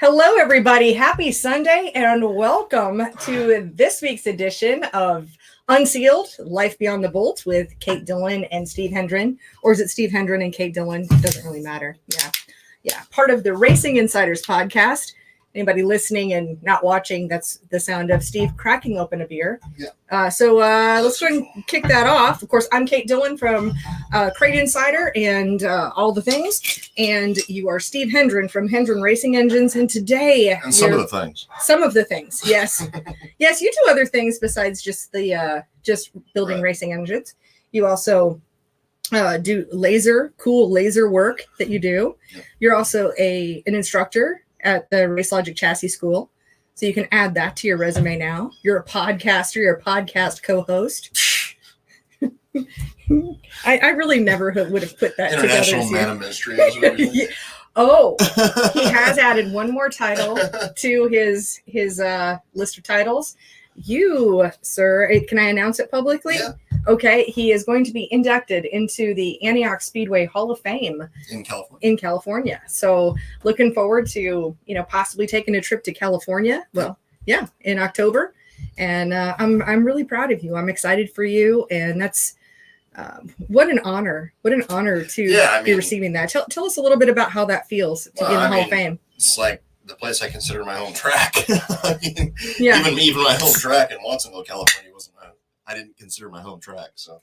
Hello, everybody. Happy Sunday and welcome to this week's edition of Unsealed, Life Beyond the Bolt with Kate Dillon and Steve Hendren. Or is it Steve Hendren and Kate Dillon? It doesn't really matter. Yeah. Part of the Racing Insiders podcast. Anybody listening and not watching, that's the sound of Steve cracking open a beer. Yeah. So let's go ahead and kick that off. Of course, I'm Kate Dillon from Crate Insider and all the things. And you are Steve Hendren from Hendren Racing Engines. And today... And some of the things. Some of the things, yes. Yes, you do other things besides just the just building racing engines. You also do cool laser work that you do. Yep. You're also an instructor at the Race Logic Chassis School. So you can add that to your resume now. You're a podcaster, you're a podcast co-host. I really never would have put that International together. Man of Mystery. Oh, he has added one more title to his list of titles. You, sir, can I announce it publicly? Yeah. Okay, he is going to be inducted into the Antioch Speedway Hall of Fame in California. So looking forward to, possibly taking a trip to California. Well, yeah, in October. And I'm really proud of you. I'm excited for you. And that's what an honor. What an honor to be receiving that. Tell us a little bit about how that feels to be in the Hall of Fame. It's like the place I consider my home track. Even my home track in Watsonville, California I didn't consider my home track. So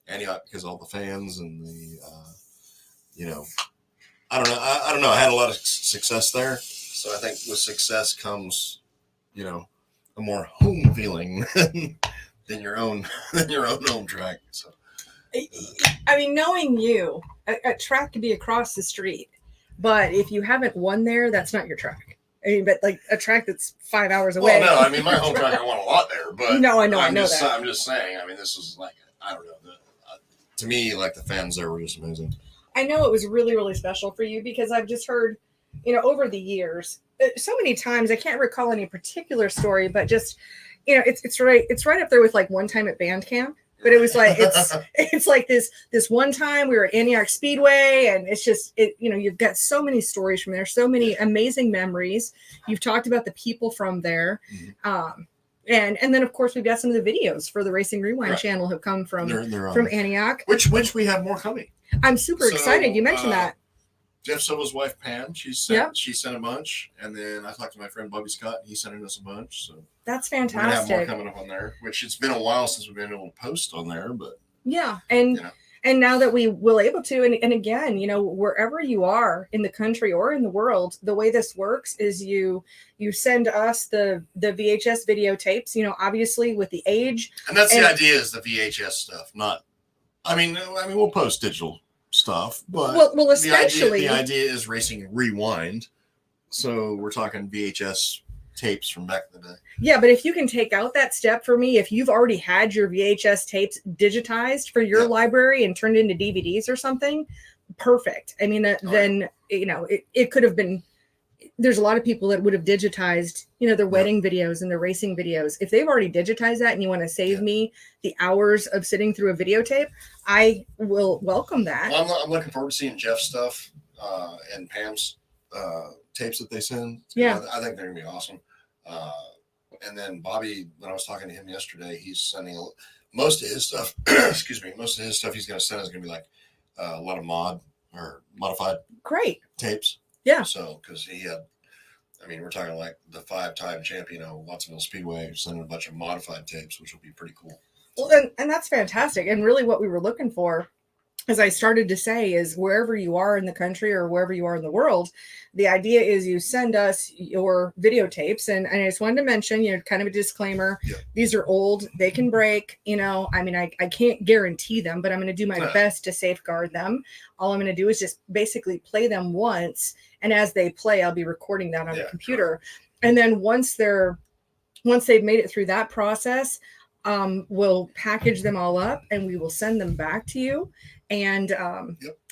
Antioch, because all the fans and the, I don't know. I had a lot of success there. So I think with success comes, a more home feeling than your own home track. So, I mean, knowing you, a track could be across the street, but if you haven't won there, that's not your track. I mean, but like a track that's 5 hours away. Well, no, I mean, my home track, I won a lot there, but no, I know that. I'm just saying, I mean, this was like, I don't know, to me, like the fans there were just amazing. I know it was really, really special for you because I've just heard, over the years, so many times, I can't recall any particular story, but just, it's right up there with like one time at band camp. But it was like it's like this one time we were at Antioch Speedway, and it's just you've got so many stories from there, so many amazing memories. You've talked about the people from there, and then of course we've got some of the videos for the Racing Rewind channel have come from Antioch, which we have more coming. I'm super excited. You mentioned that. Jeff Silva's wife Pam, she sent a bunch, and then I talked to my friend Bobby Scott, and he sent us a bunch. So that's fantastic. We're gonna have more coming up on there, which it's been a while since we've been able to post on there, but and now that we will able to, and again, wherever you are in the country or in the world, the way this works is you send us the VHS videotapes, obviously with the age, and that's the idea is the VHS stuff. Not, I mean, we'll post digital stuff, but well especially the idea is Racing Rewind, so we're talking VHS tapes from back in the day. Yeah, but if you can take out that step for me, if you've already had your VHS tapes digitized for your library and turned into DVDs or something, perfect. I mean, then it could have been. There's a lot of people that would have digitized, their wedding videos and their racing videos. If they've already digitized that and you want to save me the hours of sitting through a videotape, I will welcome that. Well, I'm looking forward to seeing Jeff's stuff and Pam's tapes that they send. Yeah. I think they're going to be awesome. And then Bobby, when I was talking to him yesterday, he's sending most of his stuff. Most of his stuff he's going to send is going to be like a lot of modified tapes. Yeah. So, because he had, we're talking like the 5-time champion of Watsonville Speedway sending a bunch of modified tapes, which will be pretty cool. Well, and that's fantastic. And really what we were looking for, as I started to say, is wherever you are in the country or wherever you are in the world, the idea is you send us your videotapes. And I just wanted to mention, kind of a disclaimer. Yeah. These are old. They can break. I can't guarantee them, but I'm going to do my best to safeguard them. All I'm going to do is just basically play them once. And as they play, I'll be recording that on the computer. And then once they've made it through that process, we'll package them all up and we will send them back to you. And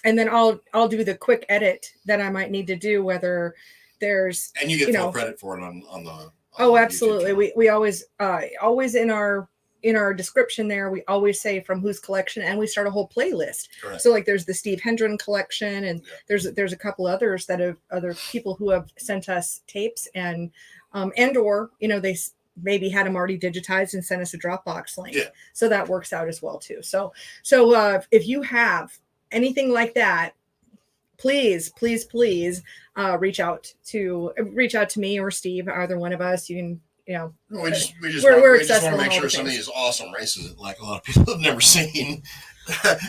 then I'll do the quick edit that I might need to do, whether there's and you get full credit for it on the absolutely. We always in our in our description there, we always say from whose collection, and we start a whole playlist. Correct. So like there's the Steve Hendren collection, and there's a couple others that have other people who have sent us tapes and or, you know, they maybe had them already digitized and sent us a Dropbox link. Yeah. So that works out as well too. So if you have anything like that, please reach out to me or Steve, either one of us. You can, you know, we just want to make sure some of these awesome races that like a lot of people have never seen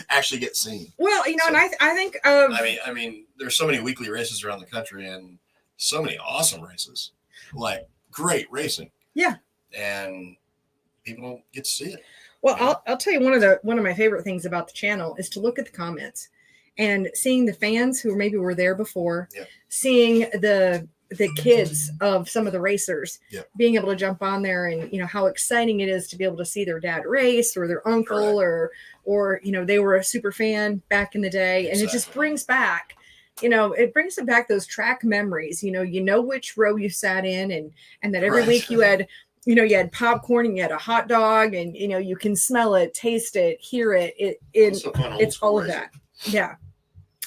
actually get seen. Well, you know, so, and I think I mean there's so many weekly races around the country and so many awesome races, like great racing. Yeah. And people don't get to see it. Well, I'll tell you one of my favorite things about the channel is to look at the comments and seeing the fans who maybe were there before, seeing the kids of some of the racers being able to jump on there, and you know how exciting it is to be able to see their dad race or their uncle or you know they were a super fan back in the day, and it just brings back, you know, it brings back those track memories. You know which row you sat in, and that every week you had, you know, you had popcorn and you had a hot dog, and you know you can smell it, taste it, hear it. It's all of that. Yeah.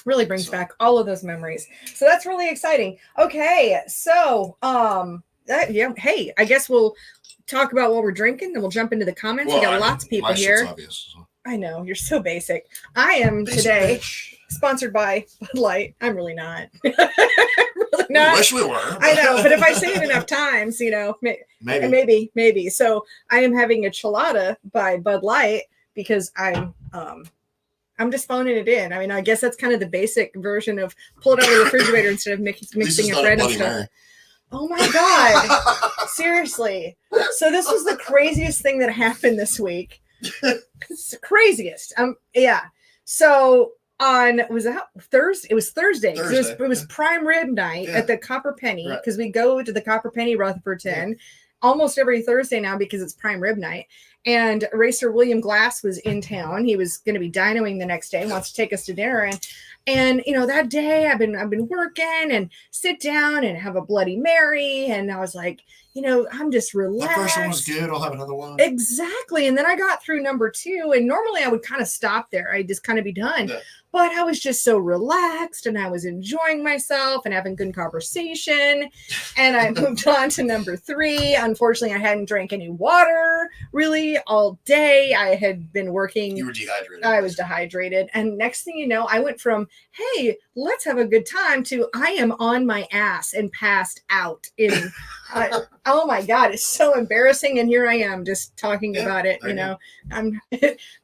Really brings back all of those memories. So that's really exciting. Okay. So, hey, I guess we'll talk about what we're drinking, then we'll jump into the comments. We got lots of people here. Obvious, so. I know, you're so basic. I am today sponsored by Bud Light. I'm really not. Really not. I wish we were. I know, but if I say it enough times, you know, maybe. So I am having a chelada by Bud Light because I'm just phoning it in. I mean, I guess that's kind of the basic version of pull it out of the refrigerator instead of mixing a bread and stuff. Mary. Oh my God. Seriously. So this was the craziest thing that happened this week. It's the craziest. Yeah. So was that Thursday? It was Thursday. It was prime rib night at the Copper Penny, because we go to the Copper Penny Rutherfordton almost every Thursday now because it's prime rib night. And racer William Glass was in town. He was going to be dynoing the next day, wants to take us to dinner. And you know, that day I've been working and sit down and have a Bloody Mary. And I was like, you know, I'm just relaxed. The first one was good. I'll have another one. Exactly. And then I got through number 2. And normally I would kind of stop there. I'd just kind of be done. Yeah. But I was just so relaxed and I was enjoying myself and having good conversation. And I moved on to number 3. Unfortunately, I hadn't drank any water really all day. I had been working. You were dehydrated. I was dehydrated. And next thing you know, I went from, hey, let's have a good time to I am on my ass and passed out in. Oh my God, it's so embarrassing. And here I am just talking about it. You know,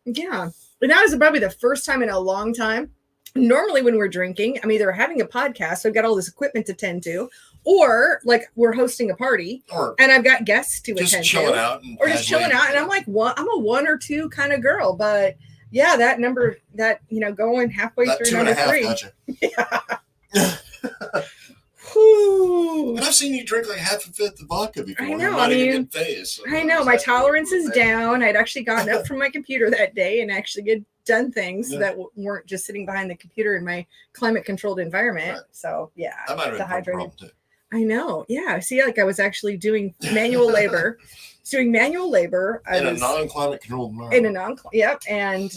yeah. And that was probably the first time in a long time. Normally when we're drinking, I'm either having a podcast, so I've got all this equipment to tend to, or like we're hosting a party and I've got guests to attend to. Just chilling out. And I'm like, I'm a 1 or 2 kind of girl. But yeah, that number, that, you know, going halfway through number 3. Gotcha. Yeah. And I've seen you drink like half a fifth of vodka before. I know. I mean, I know my tolerance is down. I'd actually gotten up from my computer that day and actually get done things that weren't just sitting behind the computer in my climate-controlled environment. Right. So yeah, that might have been a problem too. I know. Yeah. See, like I was actually doing manual labor. In a non-climate controlled environment. Yep. And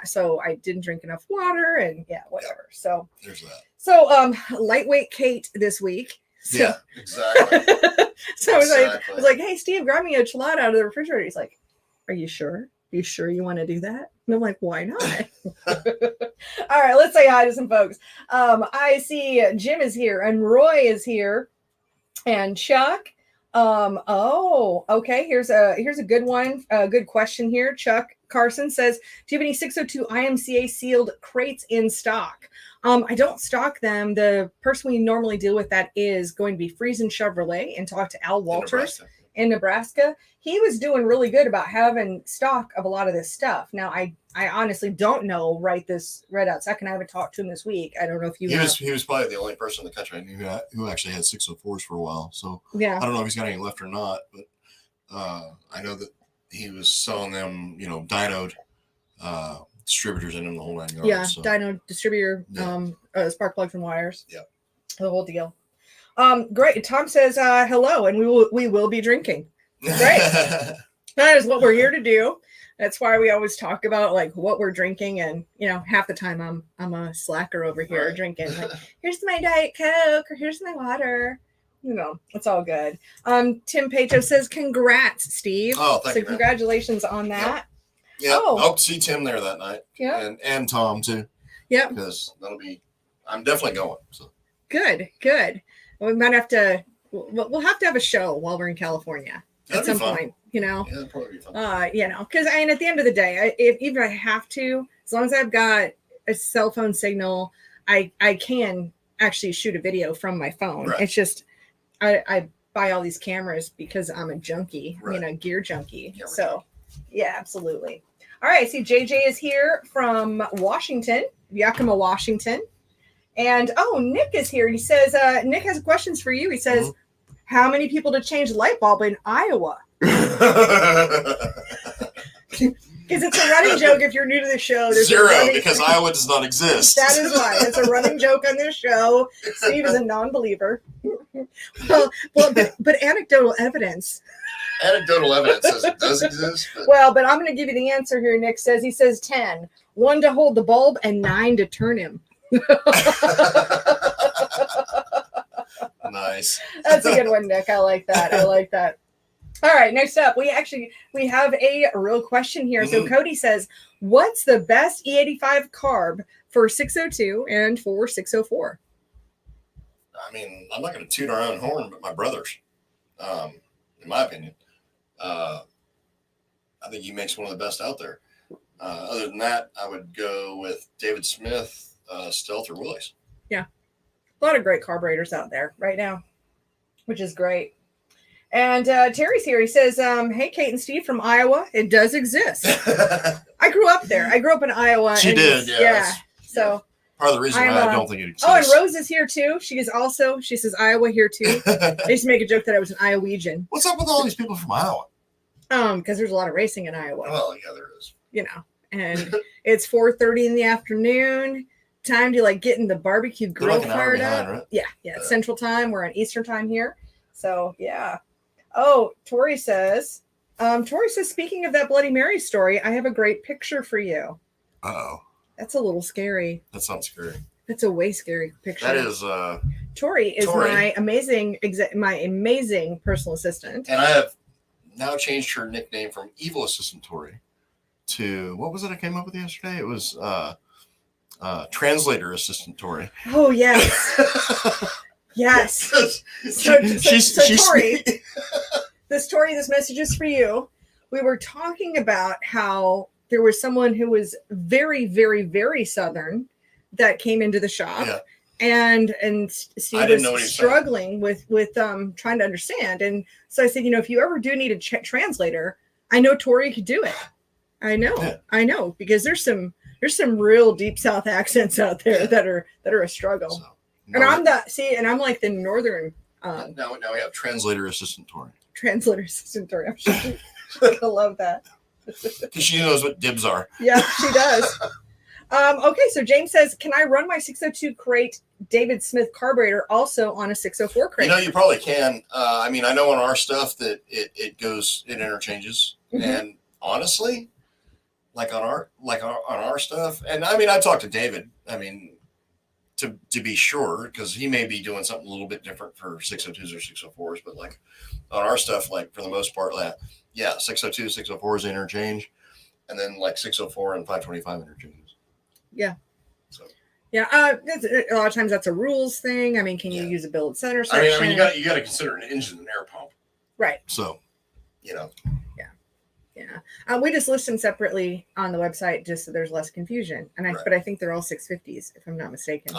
so I didn't drink enough water and whatever. Yep. So there's that. So lightweight Kate this week. So, yeah, exactly. So I was like, hey Steve, grab me a chelada out of the refrigerator. He's like, are you sure? You sure you want to do that? And I'm like, why not? All right, let's say hi to some folks. I see Jim is here and Roy is here and Chuck. Okay. Here's a good one. A good question here. Pshtrk Carson says, do you have any 602 IMCA sealed crates in stock? I don't stock them. The person we normally deal with that is going to be Friesen Chevrolet, and talk to Al Walters in Nebraska. He was doing really good about having stock of a lot of this stuff. Now, I honestly don't know right out second. I haven't talked to him this week. I don't know if you know. He was probably the only person in the country I knew who actually had 604s for a while. So yeah, I don't know if he's got any left or not, but I know that he was selling them, you know, dynoed distributors in them the whole 9 yards. Yeah, so. dyno distributor, spark plugs and wires. Yeah, the whole deal. Great. Tom says hello, and we will be drinking. Great. That is what we're here to do. That's why we always talk about like what we're drinking, and half the time I'm a slacker over here drinking like, here's my Diet Coke or here's my water. It's all good. Tim Pacho says, congrats, Steve. Oh, thank you. Congratulations on that. Yeah. I hope to see Tim there that night. Yeah. And Tom too. Yeah. Because I'm definitely going. So good. We might have to. We'll have to have a show while we're in California at some point. Yeah, that'd probably be fun. Because at the end of the day, even if I have to, as long as I've got a cell phone signal, I can actually shoot a video from my phone. Right. It's just I buy all these cameras because I'm a junkie, gear junkie. Yeah, so yeah, absolutely. All right, see, JJ is here from Washington, Yakima, Washington. And Nick is here. He says, Nick has questions for you. He says, how many people to change the light bulb in Iowa? Because it's a running joke if you're new to the show. There's 0, because Iowa does not exist. That is why. It's a running joke on this show. Steve is a non-believer. but anecdotal evidence. Anecdotal evidence says it does exist. But I'm going to give you the answer here. Nick says, he says 10. 1 to hold the bulb and 9 to turn him. Nice. That's a good one, Nick. I like that. All right, next up, we have a real question here. So Cody says, what's the best E85 carb for 602 and for 604? I mean, I'm not going to toot our own horn, but my brother's, in my opinion. I think he makes one of the best out there. Other than that, I would go with David Smith, Stealth, or Willys. Yeah. A lot of great carburetors out there right now, which is great. And Terry's here. He says, hey, Kate and Steve from Iowa. It does exist. I grew up there. I grew up in Iowa. She did, yeah. Yeah. So part of the reason why I don't think it exists. Oh, and Rose is here too. She says Iowa here too. I used to make a joke that I was an Iowegian. What's up with all these people from Iowa? Because there's a lot of racing in Iowa. Well, yeah, there is. And it's 4:30 in the afternoon. Time to get in the barbecue grill fired up. Right? Yeah. Central time. We're on Eastern time here. So yeah. Oh, Tori says, speaking of that Bloody Mary story, I have a great picture for you. Uh-oh. That's a little scary. That sounds scary. That's a way scary picture. That is Tori is my amazing personal assistant. And I have now changed her nickname from Evil Assistant Tori to, what was it I came up with yesterday? It was Translator Assistant Tori. Oh, yes. Yes. So Tori, this message is for you. We were talking about how there was someone who was very, very, very Southern that came into the shop. Yeah. And Steve was struggling with trying to understand. And so I said, if you ever do need a translator, I know Tori could do it. I know, because there's some real deep South accents out there that are a struggle. So, and I'm like the northern. Now we have Translator Assistant Tori. Translator Assistant Tori. I love that. Because she knows what dibs are. Yeah, she does. Okay, so James says, can I run my 602 crate David Smith carburetor also on a 604 crate? You probably can. I mean, I know on our stuff that it interchanges. Mm-hmm. And honestly, on our stuff, and I mean, I talked to David. I mean, to be sure, because he may be doing something a little bit different for 602s or 604s, but on our stuff, for the most part, 602, 604s interchange, and then 604 and 525 interchanges. Yeah. So. Yeah. A lot of times that's a rules thing. I mean, can you use a billet center section? I mean, you got to consider an engine and air pump. Right. So, Yeah. We just list them separately on the website just so there's less confusion. But I think they're all 650s, if I'm not mistaken.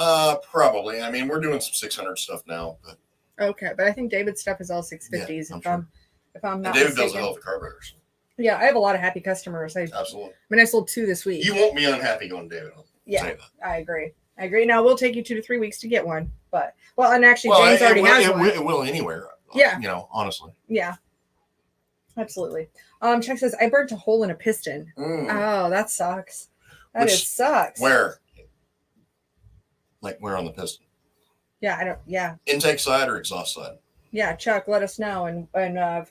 Probably. I mean, we're doing some 600 stuff now, but. Okay, but I think David's stuff is all 650s. If I'm not David mistaken. builds a hell of a carburetors. Yeah, I have a lot of happy customers. Absolutely. I mean, I sold 2 this week. You won't be unhappy going to David. Yeah, I agree. Now, we'll take you 2 to 3 weeks to get one. And actually, James already has one. It will anywhere. Yeah. Honestly. Yeah. Absolutely. Chuck says, I burnt a hole in a piston. Oh, that sucks. That sucks. Where? Where on the piston? Yeah, I don't. Yeah. Intake side or exhaust side? Yeah, Chuck, let us know. And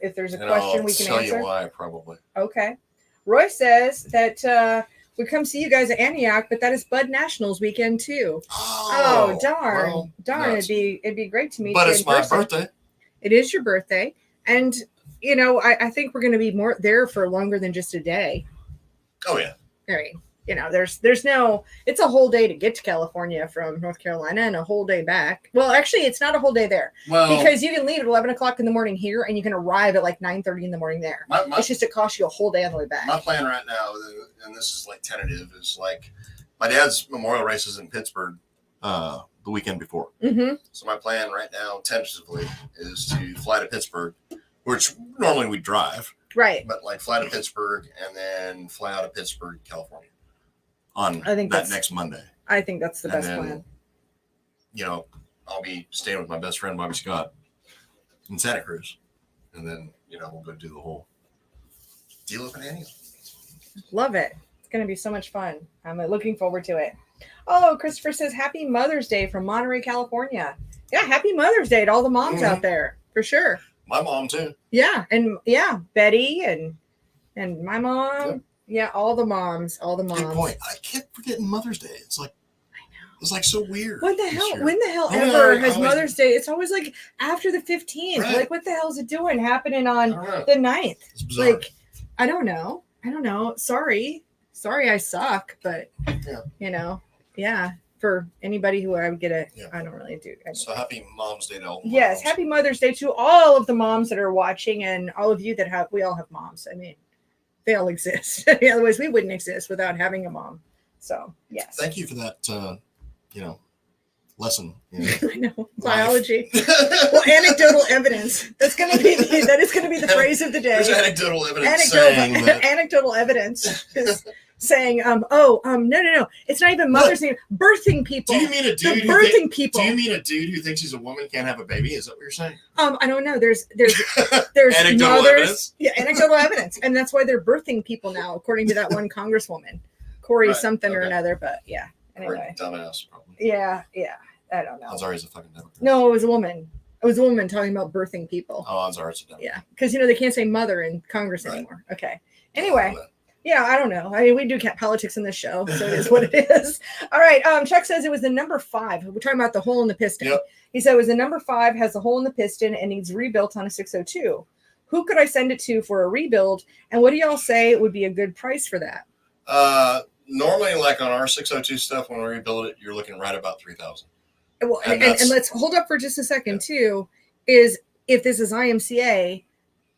if there's a And question I'll we can tell answer. you why, probably. Okay. Roy says that we come see you guys at Antioch, but that is Bud Nationals weekend too. Oh, darn. Well, darn. nuts. It'd be great to meet But you it's in my person. birthday. It is your birthday. And, you know, I think we're going to be more there for longer than just a day. Oh, yeah. I mean, you know, there's no, it's a whole day to get to California from North Carolina and a whole day back. Well, actually, it's not a whole day there because you can leave at 11 o'clock in the morning here and you can arrive at like 9:30 in the morning there. It's just, it costs you a whole day on the way back. My plan right now, and this is like tentative, is like my dad's memorial race is in Pittsburgh the weekend before. Mm-hmm. So my plan right now, tentatively, is to fly to Pittsburgh, which normally we drive. Right. But like fly to Pittsburgh and then fly out of Pittsburgh, California on that next Monday. I think that's the best plan. You know, I'll be staying with my best friend, Bobby Scott, in Santa Cruz. And then, you know, we'll go do the whole deal up in Antioch. Love it. It's going to be so much fun. I'm looking forward to it. Oh, Christopher says, Happy Mother's Day from Monterey, California. Yeah, Happy Mother's Day to all the moms out there, for sure. My mom, too. Yeah, and Betty and my mom. Yep. Yeah, all the moms. Good point. I kept forgetting Mother's Day. It's like, I know. It's like so weird. When the hell ever has Mother's Day? It's always like after the 15th. Right. Like, what the hell is it doing happening on the 9th? It's bizarre. Like, I don't know. Sorry, I suck. But, you know, yeah. For anybody who I would get I don't really do. So happy Mom's Day to all. Yes, happy Mother's Day to all of the moms that are watching and all of you that we all have moms. I mean, they all exist. Otherwise, we wouldn't exist without having a mom. So, yes. Thank you for that, lesson. I know. Biology. Well, anecdotal evidence. That is going to be the phrase of the day. There's anecdotal evidence anecdotal evidence is saying, no. It's not even Mother's Day. Birthing people. Do you mean a dude? People. Do you mean a dude who thinks he's a woman can't have a baby? Is that what you're saying? I don't know. There's anecdotal evidence. Yeah, anecdotal evidence, and that's why they're birthing people now, according to that one congresswoman, Corey something or another. But yeah, anyway. Dumbass, probably. Yeah. I don't know. I'm sorry, he's a fucking Democrat. No, it was a woman. It was a woman talking about birthing people. Oh, I'm sorry, it's a Democrat. Yeah, because they can't say mother in Congress anymore. Okay. Anyway. Yeah, I don't know. I mean, we do politics in this show, so it is what it is. All right. Chuck says it was the number 5. We're talking about the hole in the piston. Yep. He said it was the number 5, has a hole in the piston, and needs rebuilt on a 602. Who could I send it to for a rebuild? And what do y'all say would be a good price for that? Normally, like on our 602 stuff, when we rebuild it, you're looking right about $3,000. Well, and let's hold up for just a second too. Is if this is IMCA.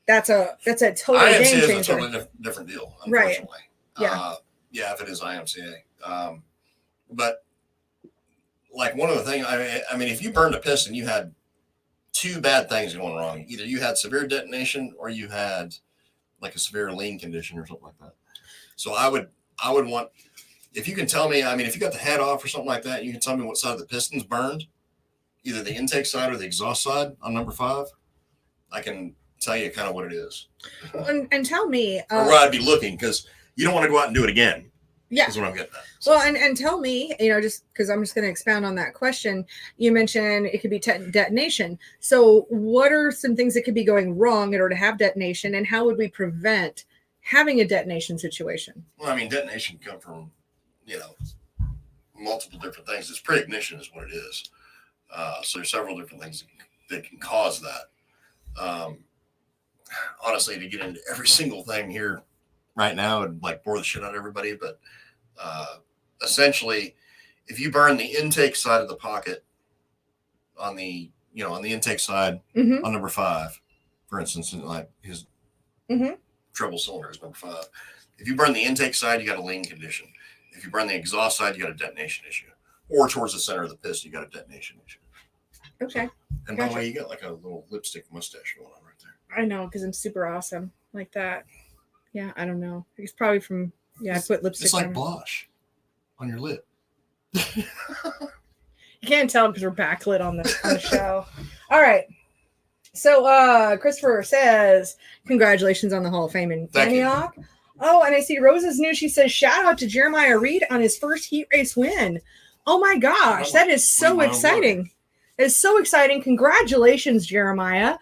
That's a total game changer. IMCA is a totally different deal, unfortunately. Right. Yeah. If it is IMCA. But like one of the things, I mean, if you burned a piston, you had 2 bad things going wrong. Either you had severe detonation or you had like a severe lean condition or something like that. So I would want, if you can tell me, I mean, if you got the head off or something like that, you can tell me what side of the piston's burned, either the intake side or the exhaust side on number 5. I can tell you kind of what it is. And tell me. Or where I'd be looking, because you don't want to go out and do it again. Yeah. Is what I'm getting at. So. Well, and tell me, just because I'm just going to expound on that question. You mentioned it could be detonation. So what are some things that could be going wrong in order to have detonation, and how would we prevent having a detonation situation? Well, I mean, detonation can come from, multiple different things. It's pre-ignition is what it is. So there's several different things that can cause that. Honestly, to get into every single thing here right now and like bore the shit out of everybody, but essentially, if you burn the intake side of the pocket on the intake side on number 5, for instance, like his treble cylinder is number 5. If you burn the intake side, you got a lean condition. If you burn the exhaust side, you got a detonation issue. Or towards the center of the piston, you got a detonation issue. Okay. And by the way, you got like a little lipstick mustache going on right there. I know, because I'm super awesome like that. Yeah, I don't know. It's probably from, I put lipstick It's like blush on your lip. You can't tell because we're backlit on the show. All right. So Christopher says, congratulations on the Hall of Fame in Antioch. Oh, and I see Rosa's new. She says, shout out to Jeremiah Reed on his first heat race win. Oh my gosh, that is so exciting. It's so exciting. Congratulations, Jeremiah.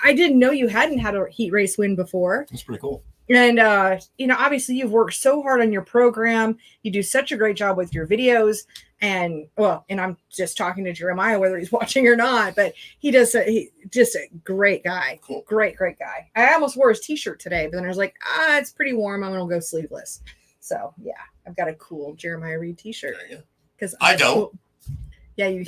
I didn't know you hadn't had a heat race win before. That's pretty cool. And, obviously you've worked so hard on your program. You do such a great job with your videos. And I'm just talking to Jeremiah, whether he's watching or not, but he's just a great guy. Cool. Great guy. I almost wore his t-shirt today, but then I was like, it's pretty warm. I'm going to go sleeveless. So yeah, I've got a cool Jeremiah Reed t-shirt. Because I don't. Cool. Yeah, you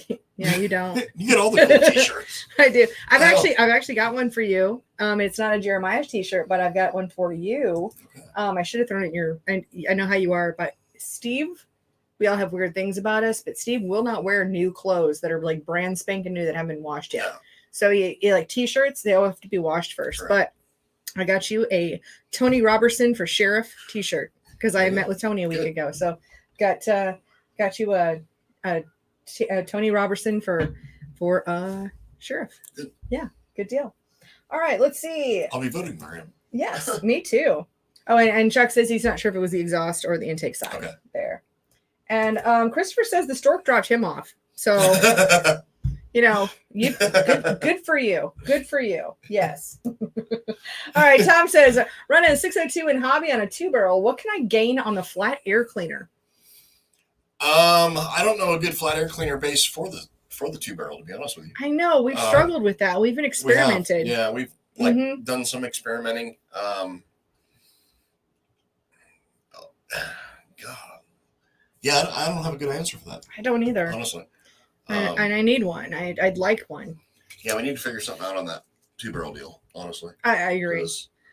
don't. You get all the cool t-shirts. I do. I've actually got one for you. It's not a Jeremiah t-shirt, but I've got one for you. Okay. I should have thrown it I know how you are, but Steve, we all have weird things about us, but Steve will not wear new clothes that are like brand spanking new that haven't been washed yet. Yeah. So you like t-shirts, they all have to be washed first. Right. But I got you a Tony Robertson for Sheriff t-shirt because I met with Tony a week ago. So got you a Tony Robertson for Sheriff. Good. Yeah, good deal. All right, let's see. I'll be voting for him. Yes, me too. Oh, and Chuck says he's not sure if it was the exhaust or the intake side there. And Christopher says the stork dropped him off. So, good for you. Good for you. Yes. All right, Tom says, running a 602 in hobby on a 2-barrel. What can I gain on the flat air cleaner? I don't know a good flat air cleaner base for the 2-barrel, to be honest with you. I know we've struggled with that. We've even experimented. We've done some experimenting. God. Yeah, I don't have a good answer for that. I don't either. Honestly. And I need one. I'd like one. Yeah, we need to figure something out on that 2-barrel deal, honestly. I agree.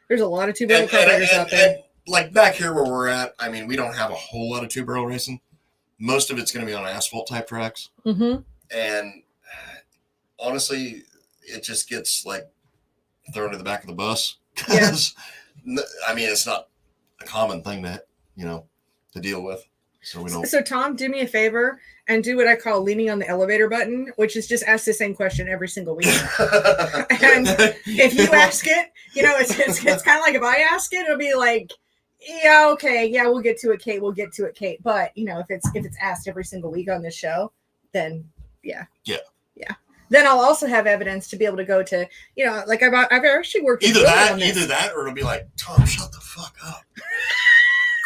There's a lot of 2-barrel carburetors out there. And like back here where we're at, I mean, we don't have a whole lot of 2-barrel racing. Most of it's going to be on asphalt type tracks. Mm-hmm. And honestly, it just gets like thrown to the back of the bus. Yeah. I mean, it's not a common thing to deal with. So we don't. So Tom, do me a favor and do what I call leaning on the elevator button, which is just ask the same question every single week. And if you ask it, it's kind of like if I ask it, it'll be like, yeah, okay, yeah, we'll get to it, Kate. We'll get to it, Kate. But if it's asked every single week on this show, then yeah. Then I'll also have evidence to be able to go to, like I've actually worked either that, or it'll be like, Tom, shut the fuck up.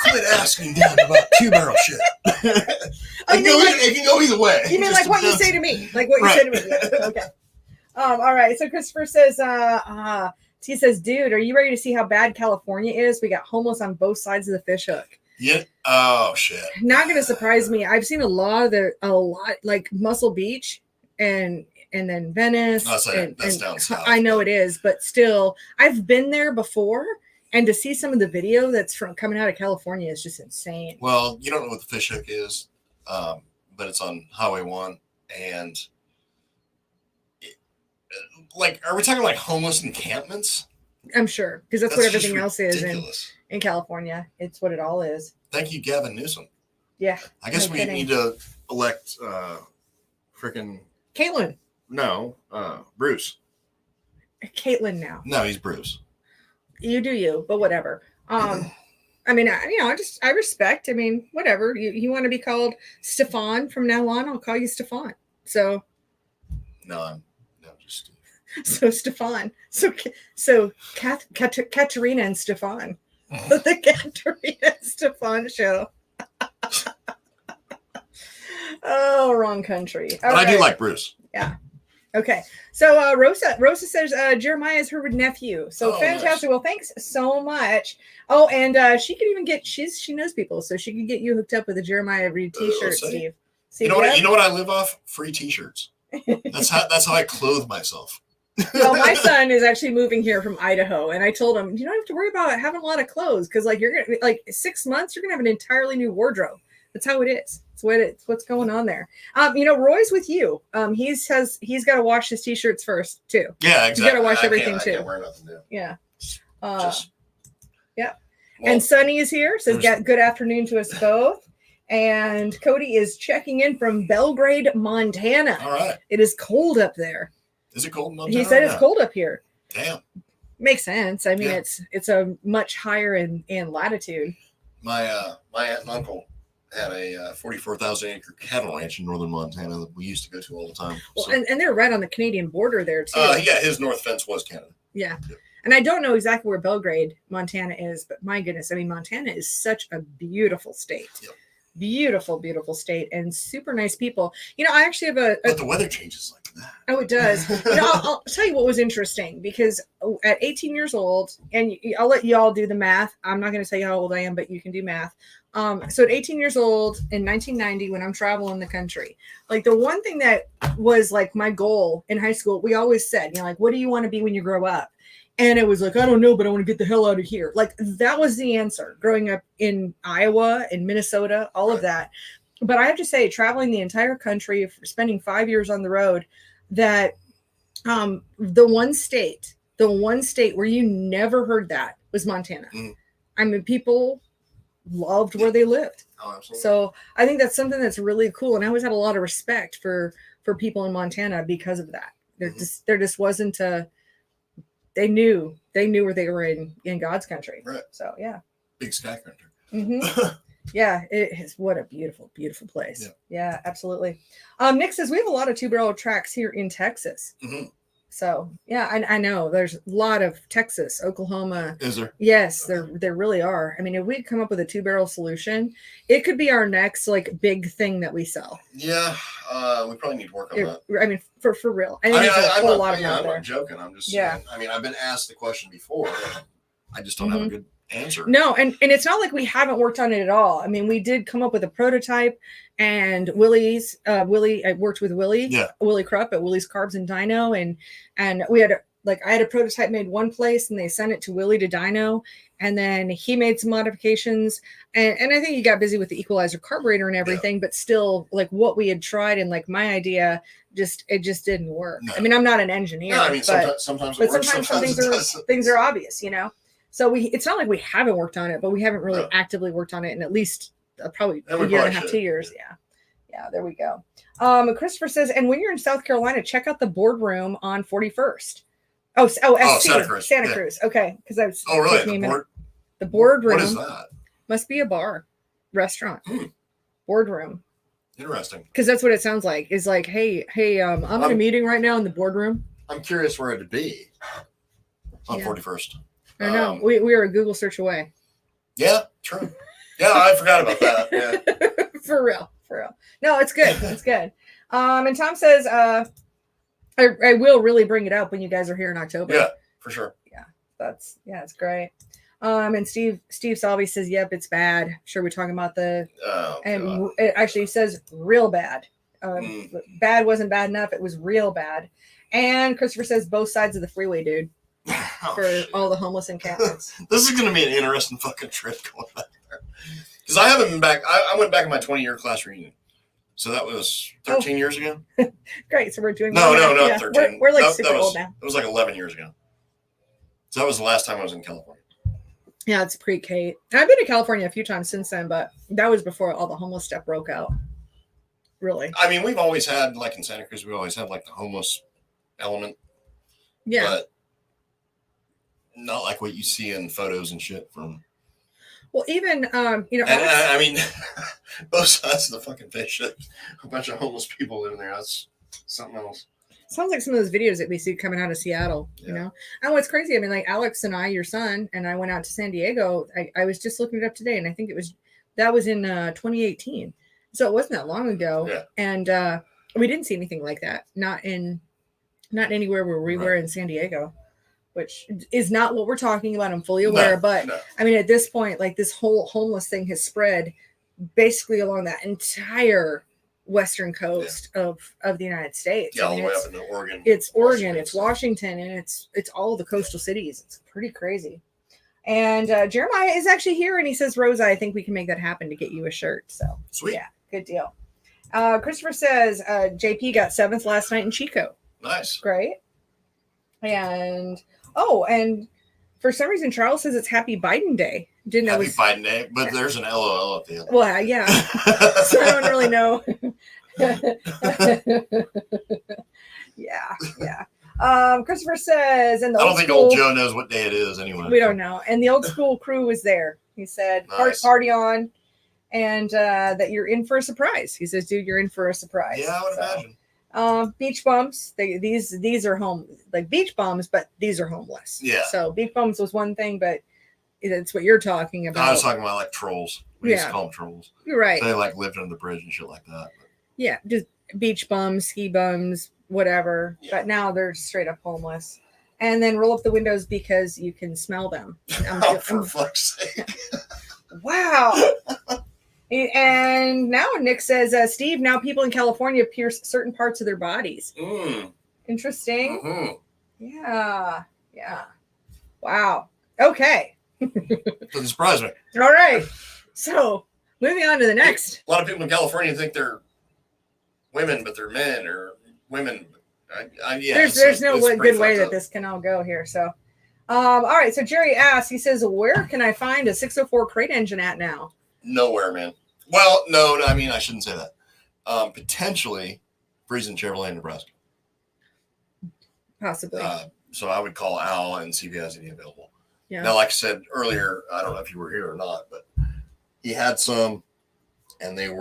Quit asking them about 2-barrel shit. It can go either way. You mean like what you say to me? Like what you say to me? Yeah. Okay. All right. So Christopher says, he says, dude, are you ready to see how bad California is? We got homeless on both sides of the fish hook. Yeah. Oh shit. Not going to surprise me. I've seen a lot like Muscle Beach and then Venice. That's down south. I know it is, but still, I've been there before. And to see some of the video that's coming out of California is just insane. Well, you don't know what the fish hook is, but it's on Highway 1. And are we talking like homeless encampments? I'm sure, because that's what everything else ridiculous. Is in California. It's what it all is. Thank you, Gavin Newsom. Yeah. I guess we need to elect freaking Caitlin. No, Bruce. Caitlin now. No, he's Bruce. You do you, but whatever. I mean, I respect. I mean, whatever. You want to be called Stefan from now on? I'll call you Stefan. So. No, just Steve. So Stefan. So Katerina and Stefan. The Katerina and Stefan show. Oh, wrong country. But I do like Bruce. Yeah. Okay. So Rosa says Jeremiah is her nephew. So fantastic. Nice. Well, thanks so much. Oh, and she can even she knows people, so she can get you hooked up with a Jeremiah Reed t-shirt, Steve. You know what I live off? Free t-shirts. That's how I clothe myself. Well, my son is actually moving here from Idaho, and I told him you don't have to worry about having a lot of clothes because you're gonna 6 months you're gonna have an entirely new wardrobe. That's how it is. It's what's going on there. Roy's with you. He's got to wash his t-shirts first too. Yeah, exactly. He's got to wash everything too. I can't wear nothing new. Yeah. Yeah. Well, and Sunny is here. Says good afternoon to us both. And Cody is checking in from Belgrade, Montana. All right. It is cold up there. Is it cold in Montana? He said it's cold up here. Damn. Makes sense. I mean, it's a much higher in latitude. My aunt and uncle had a 44,000 acre cattle ranch in northern Montana that we used to go to all the time. Well, So, and they're right on the Canadian border there too. yeah, his north fence was Canada. Yeah. And I don't know exactly where Belgrade, Montana is, but my goodness, I mean, Montana is such a beautiful state. Yep. Beautiful, beautiful state and super nice people. You know, I actually have But the weather changes like that. Oh, it does. You know, I'll tell you what was interesting because at 18 years old, and I'll let you all do the math. I'm not going to tell you how old I am, but you can do math. So at 18 years old in 1990, when I'm traveling the country, like the one thing that was like my goal in high school, we always said, you know, like, what do you want to be when you grow up? And it was like, I don't know, but I want to get the hell out of here. Like that was the answer growing up in Iowa and Minnesota, all of that. But I have to say, traveling the entire country, spending 5 years on the road, that the one state where you never heard that was Montana. I mean, people loved where they lived. Oh, absolutely. So I think that's something that's really cool. And I always had a lot of respect for people in Montana because of that. There just wasn't they knew where they were in God's country. Right. So yeah. Big sky country. Mm-hmm. Yeah, it is. What a beautiful, beautiful place. Yeah, absolutely. Nick says we have a lot of 2-barrel tracks here in Texas. Mm-hmm. So yeah, I know there's a lot of Texas, Oklahoma. Is there? Yes, there really are. I mean, if we come up with a 2-barrel solution, it could be our next like big thing that we sell. Yeah, we probably need to work on that. I mean, for real. I think there's a whole lot of them out I'm there. not joking. I'm just saying. I mean, I've been asked the question before. I just don't have a good answer. No, and it's not like we haven't worked on it at all. I mean, we did come up with a prototype, and I worked with Willie Krupp at Willie's Carbs and Dino, and we had I had a prototype made one place, and they sent it to Willie to Dino, and then he made some modifications, and I think he got busy with the equalizer carburetor and everything, but still, like what we had tried and like my idea, it just didn't work. No. I mean, I'm not an engineer. No, I mean, sometimes it works, sometimes things are obvious, you know. So it's not like we haven't worked on it, but we haven't really actively worked on it in at least probably a year and a half, 2 years. Yeah, there we go. Christopher says, and when you're in South Carolina, check out the boardroom on 41st. Oh, Santa Cruz. Okay, because I was. Oh, really? The boardroom. What is that? Must be a bar, restaurant, boardroom. Interesting. Because that's what it sounds like. Is like, hey, I'm in a meeting right now in the boardroom. I'm curious where it'd be on 41st. I don't know. We are a Google search away. Yeah, true. Yeah, I forgot about that. Yeah. For real. No, it's good. It's good. And Tom says, I will really bring it up when you guys are here in October. Yeah, for sure. Yeah, it's great. And Steve Salvi says, yep, it's bad. I'm sure we're talking about it actually says real bad. Bad wasn't bad enough. It was real bad. And Christopher says both sides of the freeway, dude. All the homeless encampments. This is going to be an interesting fucking trip going back there. Because I haven't been back. I went back in my 20-year class reunion. So that was 13 years ago. Great. So we're doing not 13. We're like super old now. It was like 11 years ago. So that was the last time I was in California. Yeah, it's pre-Kate. I've been to California a few times since then, but that was before all the homeless stuff broke out. Really. I mean, we've always had, like in Santa Cruz, we always had like the homeless element. Yeah. But not like what you see in photos and shit from. Well, even I mean, both sides of the fucking fish. A bunch of homeless people living there. That's something else. Sounds like some of those videos that we see coming out of Seattle. You know, and what's crazy? I mean, like Alex and I, your son, and I went out to San Diego. I was just looking it up today, and I think that was in 2018. So it wasn't that long ago. Yeah. And we didn't see anything like that. Not anywhere where we were in San Diego. Which is not what we're talking about. I'm fully aware, but I mean, at this point, like this whole homeless thing has spread basically along that entire western coast of the United States. Yeah, all the way up into Oregon. It's Oregon, it's Washington, and it's all the coastal cities. It's pretty crazy. And Jeremiah is actually here, and he says, Rosa, I think we can make that happen to get you a shirt. So sweet, yeah, good deal. Christopher says JP got 7th last night in Chico. Nice, great. And for some reason, Charles says it's Happy Biden Day. Biden Day, but there's an LOL at the end. Well, yeah. So I don't really know. Yeah. Christopher says, and I don't think old Joe knows what day it is anyway. We don't know. And the old school crew was there. He said, nice. Party on. and that you're in for a surprise. He says, dude, you're in for a surprise. Yeah, I would imagine. Beach bums. These are home, like beach bums, but these are homeless. Yeah. So beach bums was one thing, but it's what you're talking about. I was talking about like trolls. We used to call them trolls. You're right. So they like lived under the bridge and shit like that. But. Yeah, just beach bums, ski bums, whatever. Yeah. But now they're straight up homeless. And then roll up the windows because you can smell them. For fuck's sake. Wow. And now Nick says, Steve, now people in California pierce certain parts of their bodies. Interesting. Mm-hmm. Yeah. Yeah. Wow. Okay. Doesn't surprise me. All right. So moving on to the next. A lot of people in California think they're women, but they're men, or women. Yeah, there's no good way that this can all go here. So, all right. So Jerry asks, he says, where can I find a 604 crate engine at now? Nowhere, man. Well, no, I mean, I shouldn't say that. Potentially Freezing Chevrolet, Nebraska. Possibly. So I would call Al and see if he has any available. Yeah. Now, like I said earlier, I don't know if you were here or not, but he had some, and they're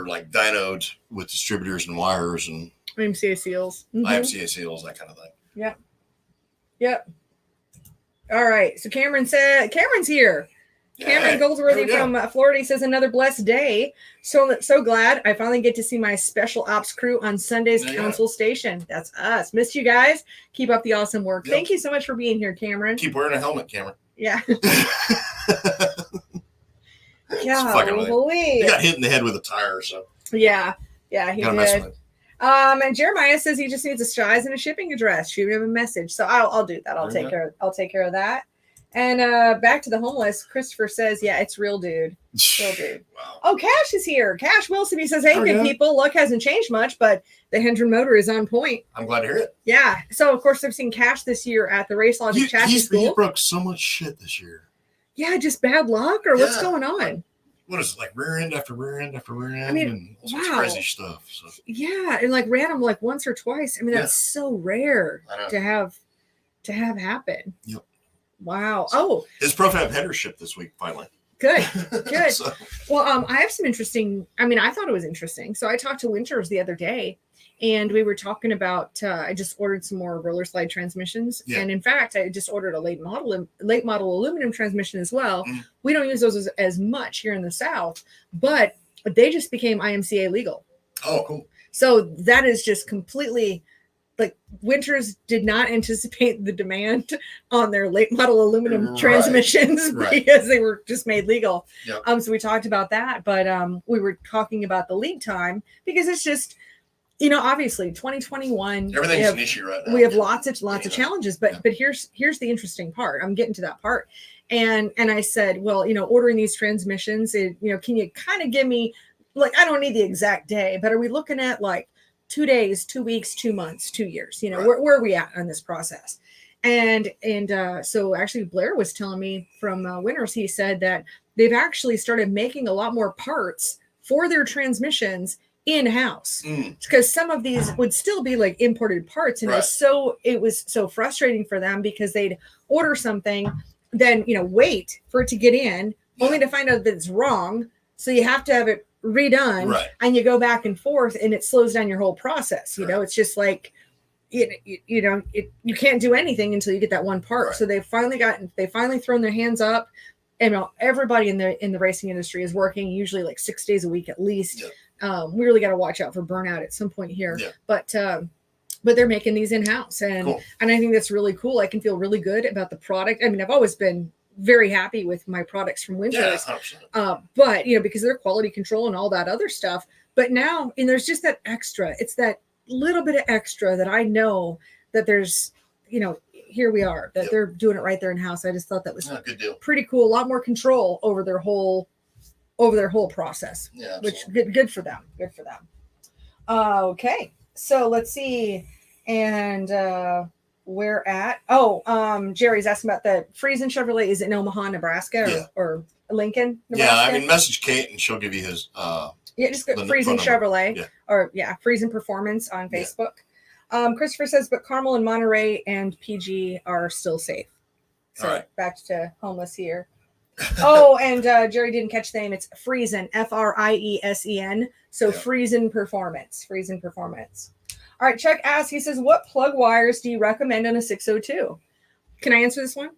like dynoed with distributors and wires and IMCA seals. IMCA seals, that kind of thing. Yep. Yep. All right. So Cameron's here. Cameron Goldsworthy from Florida. He says, another blessed day. So glad I finally get to see my special ops crew on Sunday's council station. That's us. Missed you guys. Keep up the awesome work. Yep. Thank you so much for being here, Cameron. Keep wearing a helmet, Cameron. Yeah. Yeah. He got hit in the head with a tire, so. Yeah. Yeah, he did. And Jeremiah says he just needs a size and a shipping address. Shoot him a message. So I'll do that. I'll take care of that. And back to the homeless, Christopher says, yeah, it's real, dude. Real dude. Wow. Oh, Cash is here. Cash Wilson, he says, hey, good people. Luck hasn't changed much, but the Hendren motor is on point. I'm glad to hear it. Yeah. So, of course, I've seen Cash this year at the Race Logic Chassis School. He broke so much shit this year. Yeah, just bad luck, or what's going on? What is it, like rear end after rear end after rear end? I mean, and some crazy stuff. So. Yeah, and like ran them like once or twice. I mean, that's so rare to have happen. Yep. Wow. So his profab header shipped this week finally. Good. Well, I have some interesting. I mean, I thought it was interesting. So I talked to Winters the other day, and we were talking about. I just ordered some more roller slide transmissions, and in fact, I just ordered a late model aluminum transmission as well. Mm. We don't use those as much here in the South, but they just became IMCA legal. Oh, cool. So that is just completely. Like Winters did not anticipate the demand on their late model aluminum transmissions because they were just made legal. Yep. So we talked about that, but we were talking about the lead time because it's just, obviously 2021. Everything's an issue right now. We have lots of challenges, but here's the interesting part. I'm getting to that part, and I said, well, ordering these transmissions, can you kind of give me, like, I don't need the exact day, but are we looking at like 2 days, 2 weeks, 2 months, 2 years, where are we at on this process? And so actually Blair was telling me from Winters, he said that they've actually started making a lot more parts for their transmissions in-house because some of these would still be like imported parts. And it was so frustrating for them because they'd order something, then, wait for it to get in only to find out that it's wrong. So you have to have it redone and you go back and forth and it slows down your whole process. It's just like, you can't do anything until you get that one part. So they've finally thrown their hands up, and everybody in the racing industry is working usually like 6 days a week at least. We really got to watch out for burnout at some point here, but they're making these in-house and I think that's really cool. I can feel really good about the product. I mean, I've always been very happy with my products from Winters, but because of their quality control and all that other stuff. But now, and there's just that extra. It's that little bit of extra that I know that there's, here we are, that they're doing it right there in house. I just thought that was a good deal. Pretty cool. A lot more control over their whole process. Yeah, which good for them. Good for them. Okay, so let's see, and. We're at Jerry's asking about the Freezing Chevrolet. Is it in Omaha, Nebraska, or Lincoln, Nebraska? Yeah, I mean, message Kate and she'll give you his. Just go Freezing Chevrolet, or Freezing Performance on Facebook. Christopher says, but Carmel and Monterey and PG are still safe. So back to homeless here. Oh, and Jerry didn't catch the name. It's Friesen, Friesen. So Yeah. Friesen Performance. Friesen Performance. All right, Chuck asks, he says, what plug wires do you recommend on a 602? Can I answer this one?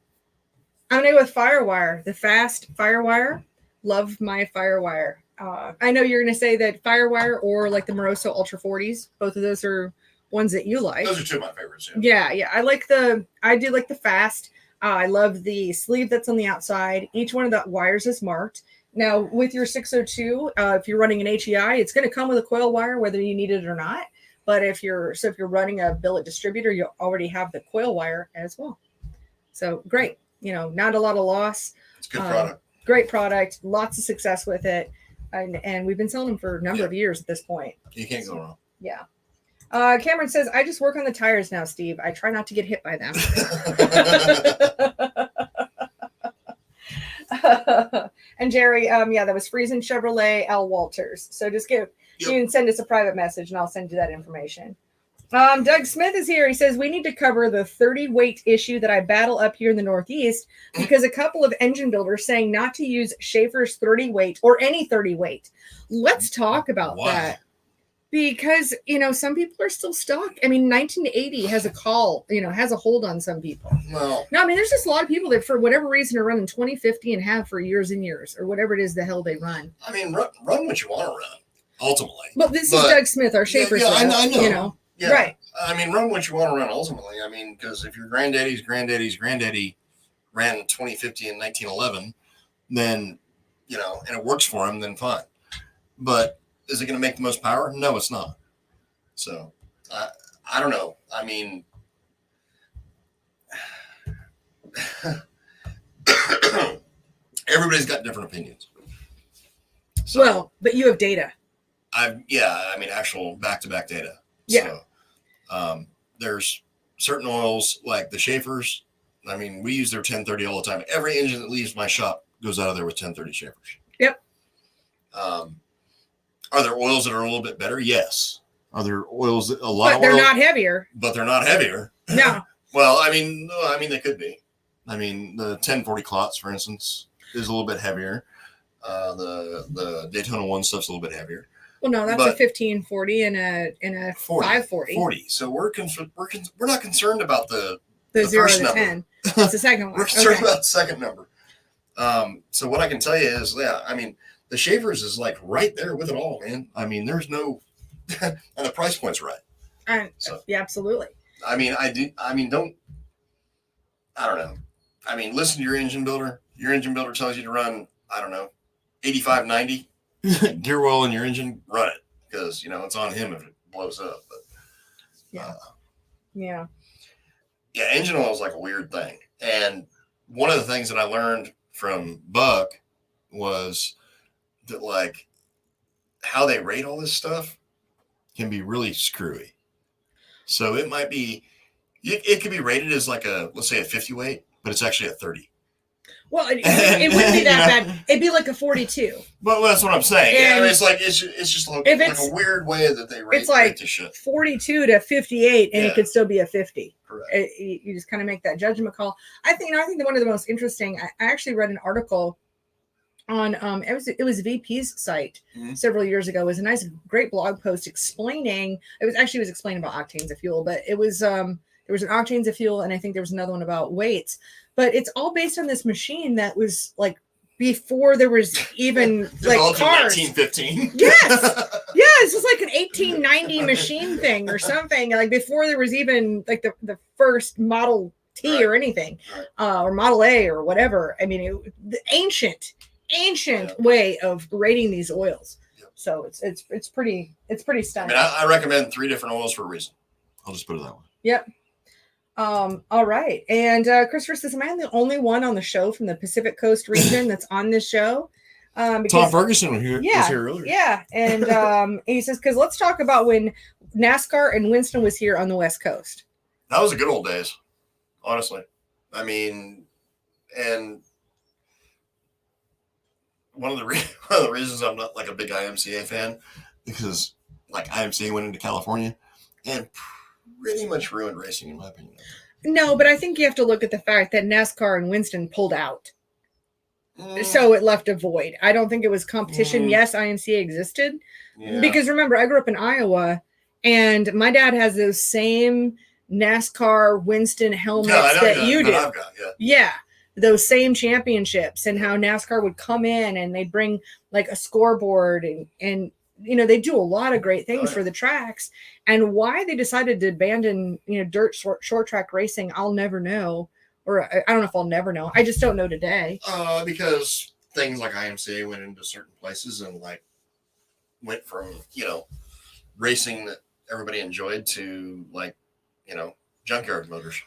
I'm going to go with Firewire, the fast Firewire. Love my Firewire. I know you're going to say that Firewire or like the Moroso Ultra 40s. Both of those are ones that you like. Those are two of my favorites. Yeah. I do like the fast. I love the sleeve that's on the outside. Each one of the wires is marked. Now, with your 602, if you're running an HEI, it's going to come with a coil wire, whether you need it or not. But if you're running a billet distributor, you already have the coil wire as well. So great. Not a lot of loss. It's a good product. Great product. Lots of success with it. And we've been selling them for a number of years at this point. You can't go wrong. Yeah. Cameron says, I just work on the tires now, Steve. I try not to get hit by them. And Jerry, that was Friesen Chevrolet L. Walters. So just you can send us a private message and I'll send you that information. Doug Smith is here. He says, we need to cover the 30 weight issue that I battle up here in the Northeast because a couple of engine builders saying not to use Schaefer's 30 weight or any 30 weight. Let's talk about that. Because, some people are still stuck. I mean, 1980 has a hold on some people. Well, no, I mean, there's just a lot of people that for whatever reason are running 2050 and have for years and years or whatever it is the hell they run. I mean, run what you want to run, ultimately. Well, this is Doug Smith, our Schaefer. Yeah, I know. Yeah. Right. I mean, run what you want to run, ultimately. I mean, because if your granddaddy's granddaddy ran 2050 in 1911, then, and it works for him, then fine. But is it going to make the most power? No, it's not. So, I don't know. I mean, everybody's got different opinions. So, but you have data. Actual back-to-back data. Yeah. So, there's certain oils like the Schaefers. I mean, we use their 1030 all the time. Every engine that leaves my shop goes out of there with 1030 Schaefers. Yep. Are there oils that are a little bit better? Yes. Are there oils that But they're not heavier. But they're not heavier. No. Well, I mean, they could be. I mean, the 1040 Klotz, for instance, is a little bit heavier. The Daytona 1 stuff's a little bit heavier. Well, no, that's a 1540 and a 540. 40. So we're not concerned about the 0 first to number. 10. It's the second one. We're concerned about the second number. So what I can tell you is, I mean, the Schaefers is like right there with it all, man. I mean, there's no, and the price point's right. Yeah, absolutely. I mean, I don't know. I mean, listen to your engine builder. Your engine builder tells you to run, 85, 90 gear oil in your engine, run it because, it's on him if it blows up. But yeah. Engine oil is like a weird thing. And one of the things that I learned from Buck was that, like, how they rate all this stuff can be really screwy. So it might be, it could be rated as like let's say a 50 weight, but it's actually a 30. Well, it wouldn't be that bad. It'd be like a 42. Well, that's what I'm saying. And it's just like a weird way that they rate. It's like the shit. 42 to 58, and it could still be a 50. Correct. You just kind of make that judgment call. I think that one of the most interesting. I actually read an article on it was VP's site several years ago. It was a great blog post explaining. It was explaining about octanes of fuel, but it was there was an octanes of fuel, and I think there was another one about weights. But it's all based on this machine that was like before there was even like cars. 1915. Yes. This was like an 1890 machine thing or something. Like before there was even like the first Model T or anything, or Model A or whatever. I mean, the ancient way of rating these oils. Yep. So it's pretty stunning. I mean, I recommend 3 different oils for a reason. I'll just put it that way. Yep. All right. And Christopher says, am I the only one on the show from the Pacific Coast region that's on this show? Tom Ferguson was here earlier. Yeah. And he says, because let's talk about when NASCAR and Winston was here on the West Coast. That was the good old days, honestly. I mean, and one of the reasons I'm not like a big IMCA fan, because like IMCA went into California and pretty much ruined racing, in my opinion. No, but I think you have to look at the fact that NASCAR and Winston pulled out. So it left a void. I don't think it was competition. Yes, IMCA existed. Yeah. Because remember, I grew up in Iowa, and my dad has those same NASCAR Winston helmets that you do. I've got, yeah, those same championships, and how NASCAR would come in and they'd bring like a scoreboard and you know, they do a lot of great things for the tracks. And why they decided to abandon, you know, dirt short track racing, I'll never know. Or I don't know if I'll never know. I just don't know today. Because things like IMCA went into certain places and like went from, you know, racing that everybody enjoyed to like, you know, junkyard motors.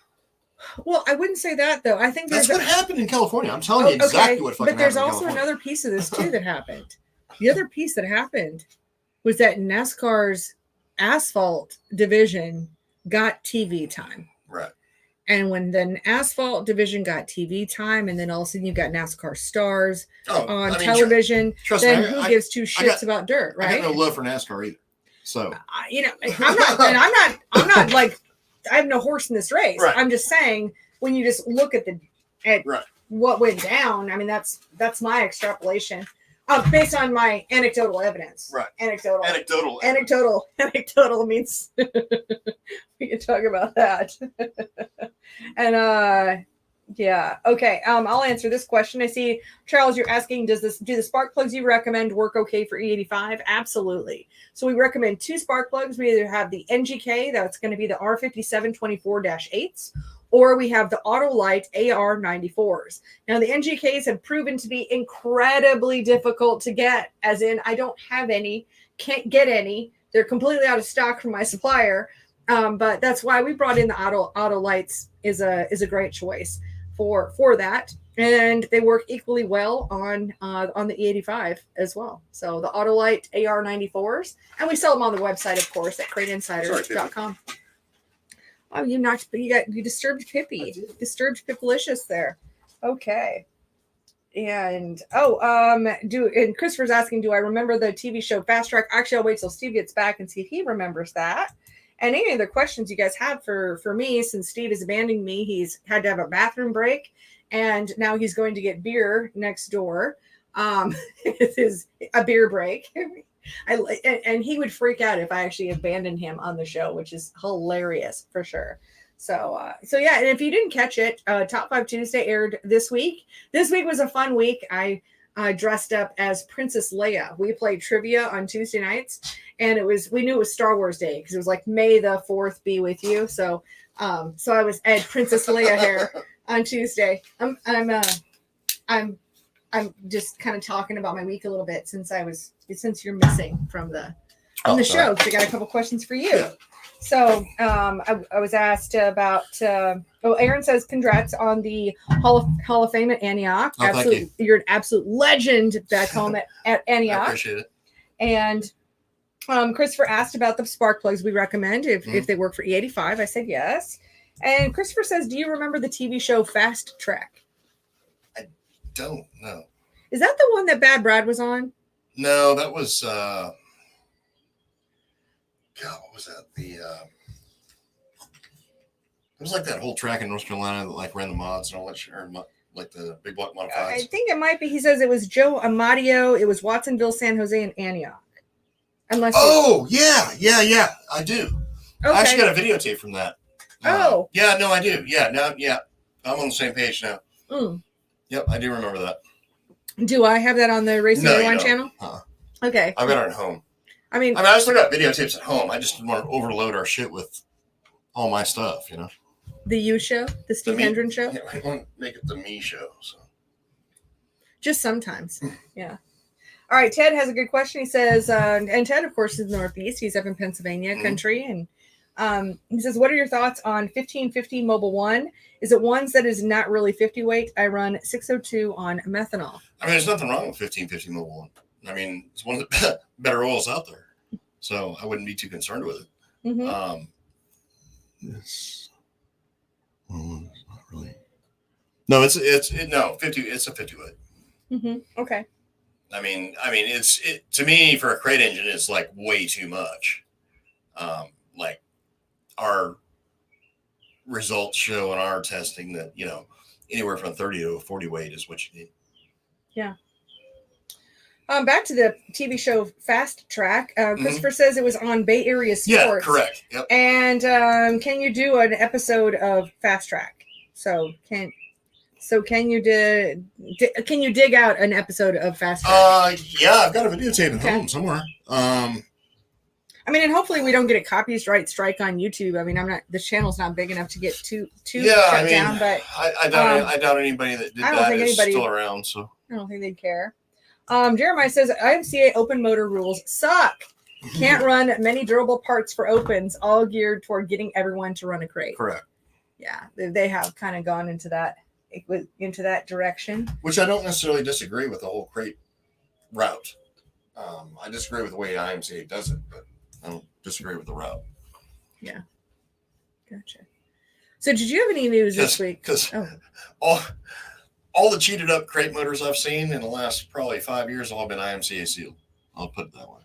Well, I wouldn't say that though. I think that's what happened in California. I'm telling you exactly what fucking happened. But there's also another piece of this too that happened. The other piece that happened was that NASCAR's asphalt division got TV time. Right. And when the asphalt division got TV time, and then all of a sudden you got NASCAR stars on television, then who gives two shits about dirt, right? I got no love for NASCAR either. So you know, I'm not like I have no horse in this race. Right. I'm just saying when you just look at what went down. I mean, that's my extrapolation. Based on my anecdotal evidence. Right. Anecdotal means we can talk about that. And yeah. Okay. I'll answer this question. I see, Charles, you're asking, do the spark plugs you recommend work okay for E85? Absolutely. So we recommend 2 spark plugs. We either have the NGK, that's going to be the R5724-8s, or we have the Autolite AR94s. Now, the NGKs have proven to be incredibly difficult to get, as in I don't have any, can't get any. They're completely out of stock from my supplier. But that's why we brought in the Autolites is a great choice for that. And they work equally well on the E85 as well. So the Autolite AR94s, and we sell them on the website, of course, at CrateInsider.com. Oh, you disturbed Pippi. Disturbed Pippalicious there. Okay. And and Christopher's asking, do I remember the TV show Fast Track? Actually, I'll wait till Steve gets back and see if he remembers that. And any other questions you guys have for me, since Steve is abandoning me, he's had to have a bathroom break, and now he's going to get beer next door. It is a beer break. And he would freak out if I actually abandoned him on the show, which is hilarious for sure. So yeah, and if you didn't catch it, Top 5 Tuesday aired this week. This week was a fun week. I dressed up as Princess Leia. We played trivia on Tuesday nights, and we knew it was Star Wars Day because it was like May the 4th be with you. So I had Princess Leia hair on Tuesday. I'm just kind of talking about my week a little bit since you're missing from the show, because I got a couple questions for you. So I was asked about. Aaron says, "Congrats on the Hall of Fame at Antioch. Thank you. You're an absolute legend back home at Antioch." I appreciate it. And Christopher asked about the spark plugs we recommend if they work for E85. I said yes. And Christopher says, "Do you remember the TV show Fast Track?" I don't know. Is that the one that Bad Brad was on? No, that was God, what was that? It was like that whole track in North Carolina that like ran the mods and all that shit, or like the big block modifieds. I think it might be. He says it was Joe Amadio. It was Watsonville, San Jose, and Antioch. Yeah, I do. Okay. I actually got a videotape from that. Yeah, no, I do. Yeah, now, yeah, I'm on the same page now. Yep, I do remember that. Do I have that on the Racing Rewind channel? Okay. I've got it at home. I mean, I still got videotapes at home. I just didn't want to overload our shit with all my stuff, you know. The You show, the Steve Hendren show. Yeah, I want to make it the me show. So. Just sometimes, yeah. All right, Ted has a good question. He says, and Ted, of course, is Northeast. He's up in Pennsylvania country, and he says, "What are your thoughts on 1550 Mobil 1? Is it ones that is not really 50 weight? I run 602 on methanol." I mean, there's nothing wrong with 1550 Mobil 1. I mean, it's one of the better oils out there, so I wouldn't be too concerned with it. Mm-hmm. It's not really. No, it's 50. It's a 50 weight. Mm-hmm. Okay. I mean, it's to me for a crate engine, it's like way too much. Like our results show in our testing that, you know, anywhere from 30 to a 40 weight is what you need. Yeah. Back to the TV show Fast Track. Christopher says it was on Bay Area Sports. Yeah, correct. Yep. And can you do an episode of Fast Track? Can you dig out an episode of Fast Track? Yeah, I've got a videotape at home somewhere. I mean, and hopefully we don't get a copyright strike on YouTube. I mean, the channel's not big enough to get too shut down. But I doubt anybody that did that is still around. So I don't think they'd care. Jeremiah says IMCA open motor rules suck. Can't run many durable parts for opens, all geared toward getting everyone to run a crate. Correct. Yeah, they have kind of gone into that direction. Which I don't necessarily disagree with the whole crate route. I disagree with the way IMCA does it, but I don't disagree with the route. Yeah. Gotcha. So did you have any news this week? Because all the cheated up crate motors I've seen in the last probably 5 years have all been IMCA sealed. I'll put it that way.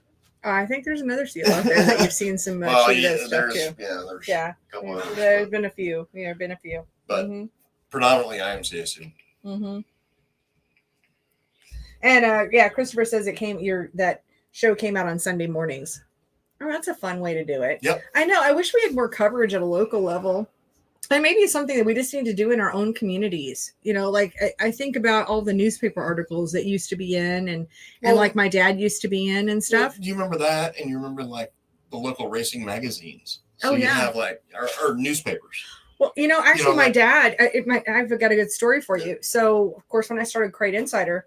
I think there's another seal out there that you've seen some cheated stuff too. Yeah, a couple others. There's been a few. Yeah, been a few. But predominantly IMCA sealed. Mm-hmm. And Christopher says that show came out on Sunday mornings. Oh, that's a fun way to do it. Yep. I know. I wish we had more coverage at a local level. And maybe it's something that we just need to do in our own communities. You know, like I think about all the newspaper articles that used to be in and like my dad used to be in and stuff. Do you remember that? And you remember like the local racing magazines? So you have like, or newspapers. Well, actually my dad, I've got a good story for you. So of course, when I started Crate Insider,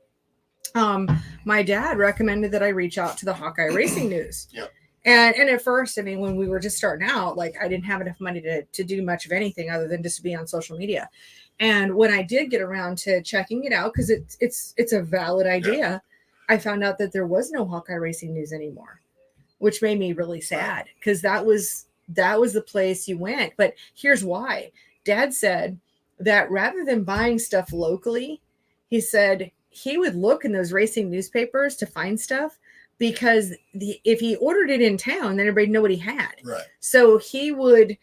my dad recommended that I reach out to the Hawkeye Racing News. Yeah. And at first, I mean, when we were just starting out, like I didn't have enough money to do much of anything other than just to be on social media. And when I did get around to checking it out, because it's a valid idea, I found out that there was no Hawkeye Racing News anymore, which made me really sad because that was the place you went. But here's why. Dad said that rather than buying stuff locally, he said he would look in those racing newspapers to find stuff. Because if he ordered it in town, then everybody knew what he had. Right. So he would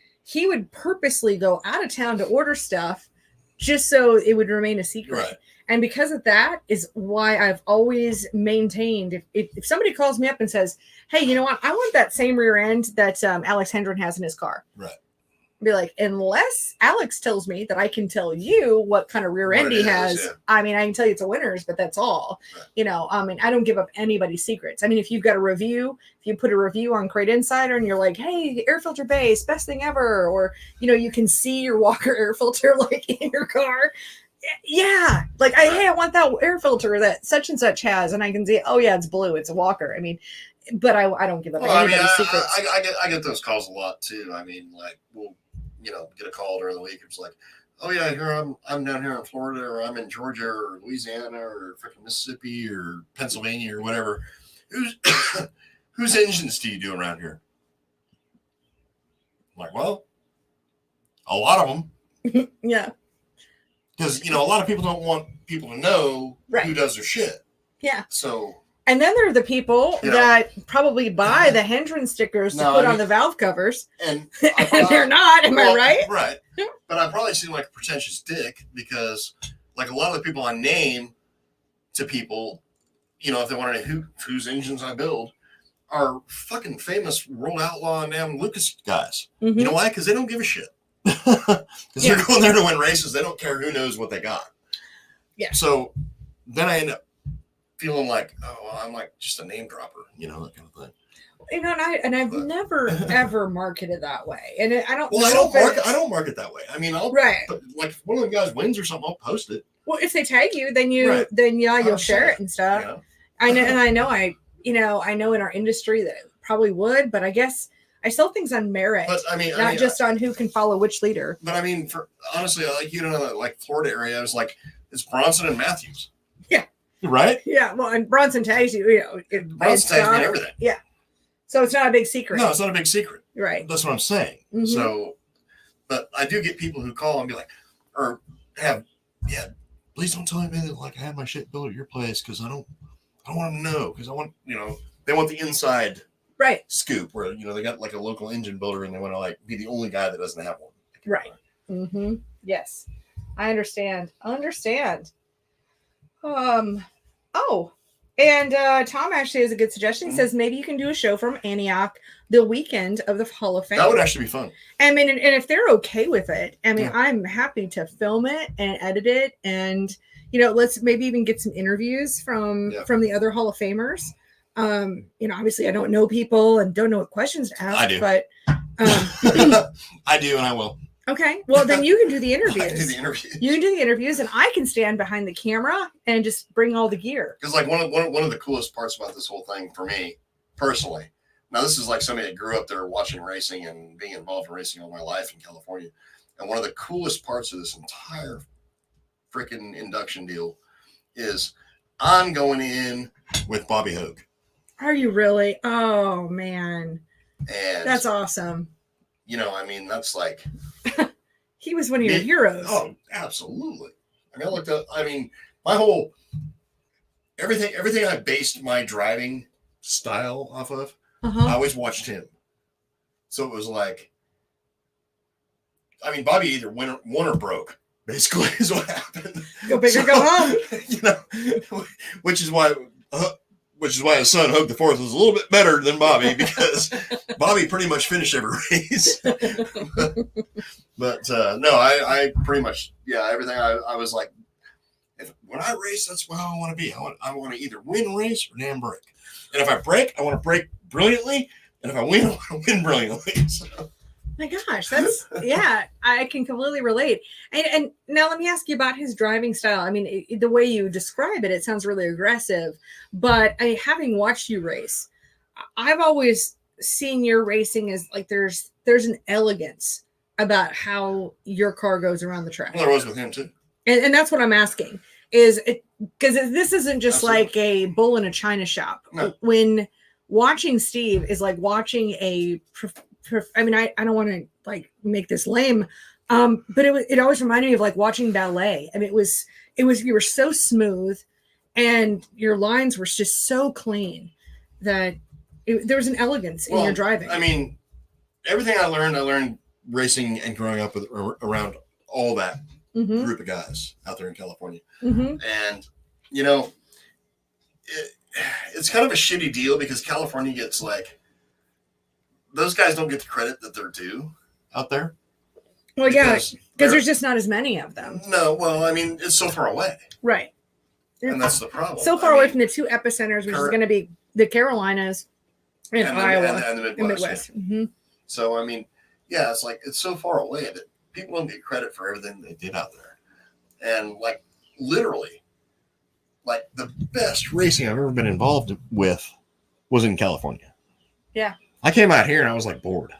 purposely go out of town to order stuff just so it would remain a secret. Right. And because of that is why I've always maintained if somebody calls me up and says, hey, you know what? I want that same rear end that Alex Hendren has in his car. Right. Be like, unless Alex tells me that I can tell you what kind of rear end he has. Yeah. I mean, I can tell you it's a winner's, but that's all. Right. I mean, I don't give up anybody's secrets. I mean, if you've got a review, if you put a review on Crate Insider and you're like, hey, air filter base, best thing ever, or you can see your Walker air filter like in your car. Yeah, like hey, I want that air filter that such and such has, and I can see, oh yeah, it's blue, it's a Walker. I mean, but I don't give up anybody's secrets. I get those calls a lot too. I mean, like we'll get a call during the week. It's like, oh yeah, here I'm down here in Florida, or I'm in Georgia, or Louisiana, or freaking Mississippi, or Pennsylvania, or whatever. Whose engines do you do around here? I'm like, well, a lot of them. Yeah. Because a lot of people don't want people to know who does their shit. Yeah. So. And then there are the people that probably buy the Hendren stickers to put on the valve covers. And they're not, am I right? Right. But I probably seem like a pretentious dick because like a lot of the people I name to people, if they want to know whose engines I build, are fucking famous World Outlaw and damn Lucas guys. Mm-hmm. You know why? Because they don't give a shit. Because they're going there to win races. They don't care who knows what they got. Yeah. So then I end up feeling like, oh, well, I'm like just a name dropper, that kind of thing. I've never ever marketed that way, and I don't. Well, I don't market that way. I mean, I'll like if one of the guys wins or something, I'll post it. Well, if they tag you, then you'll share it and stuff. Yeah. I know, and I know in our industry that it probably would, but I guess I sell things on merit, but not just on who can follow which leader. But I mean, honestly, like Florida area, I was like, it's Bronson and Matthews. Yeah. Right? Yeah. Well, and Bronson tags you, Bronson tags me and everything. Yeah. So it's not a big secret. No, it's not a big secret. Right. That's what I'm saying. Mm-hmm. So, but I do get people who call and be like, please don't tell anybody that like I have my shit built at your place because I don't want them to know because I want, they want the inside scoop where, they got like a local engine builder and they want to like be the only guy that doesn't have one. Right. Mm-hmm. Yes. I understand. Oh, and Tom actually has a good suggestion. He says maybe you can do a show from Antioch the weekend of the Hall of Fame. That would actually be fun. I mean, and if they're okay with it, I mean, Yeah. I'm happy to film it and edit it, and let's maybe even get some interviews from the other Hall of Famers. Obviously, I don't know people and don't know what questions to ask. I do, but I do, and I will. Okay, well then you can do the interviews. I can do the interviews. You can do the interviews, and I can stand behind the camera and just bring all the gear. Because like one of the coolest parts about this whole thing for me personally. Now this is like somebody that grew up there watching racing and being involved in racing all my life in California, and one of the coolest parts of this entire freaking induction deal is I'm going in with Bobby Hogue. Are you really? Oh man, and that's awesome. I mean, that's like he was one of your heroes. Oh, absolutely. I mean, my whole everything I based my driving style off of, I always watched him. So it was like, I mean, Bobby either won or broke, basically, is what happened. Go big or go home. Which is why his son Hogue the Fourth was a little bit better than Bobby, because Bobby pretty much finished every race. but no, I pretty much, everything I was like, when I race, that's what I want to be. I want to either win a race or damn break. And if I break, I want to break brilliantly. And if I win, I want to win brilliantly. So. My gosh, that's I can completely relate. And now let me ask you about his driving style. I mean, the way you describe it, it sounds really aggressive. But having watched you race, I've always seen your racing as like there's an elegance about how your car goes around the track. Well, there was with him too. And that's what I'm asking. Is it because this isn't just Absolutely. Like a bull in a china shop. No. When watching Steve is like watching a I mean, I don't want to like make this lame, but it always reminded me of like watching ballet. I mean, it was you were so smooth, and your lines were just so clean that there was an elegance in your driving. I mean, everything I learned racing and growing up around all that group of guys out there in California, and it's kind of a shitty deal because California gets like. Those guys don't get the credit that they're due out there. Well, because there's just not as many of them. No, well, I mean, it's so far away. Right. And that's the problem. So far away from the two epicenters, which is going to be the Carolinas and Iowa and the Midwest. Yeah. So, I mean, it's like, it's so far away that people don't get credit for everything they did out there. And, like, literally, like, the best racing I've ever been involved with was in California. Yeah. I came out here and I was like bored.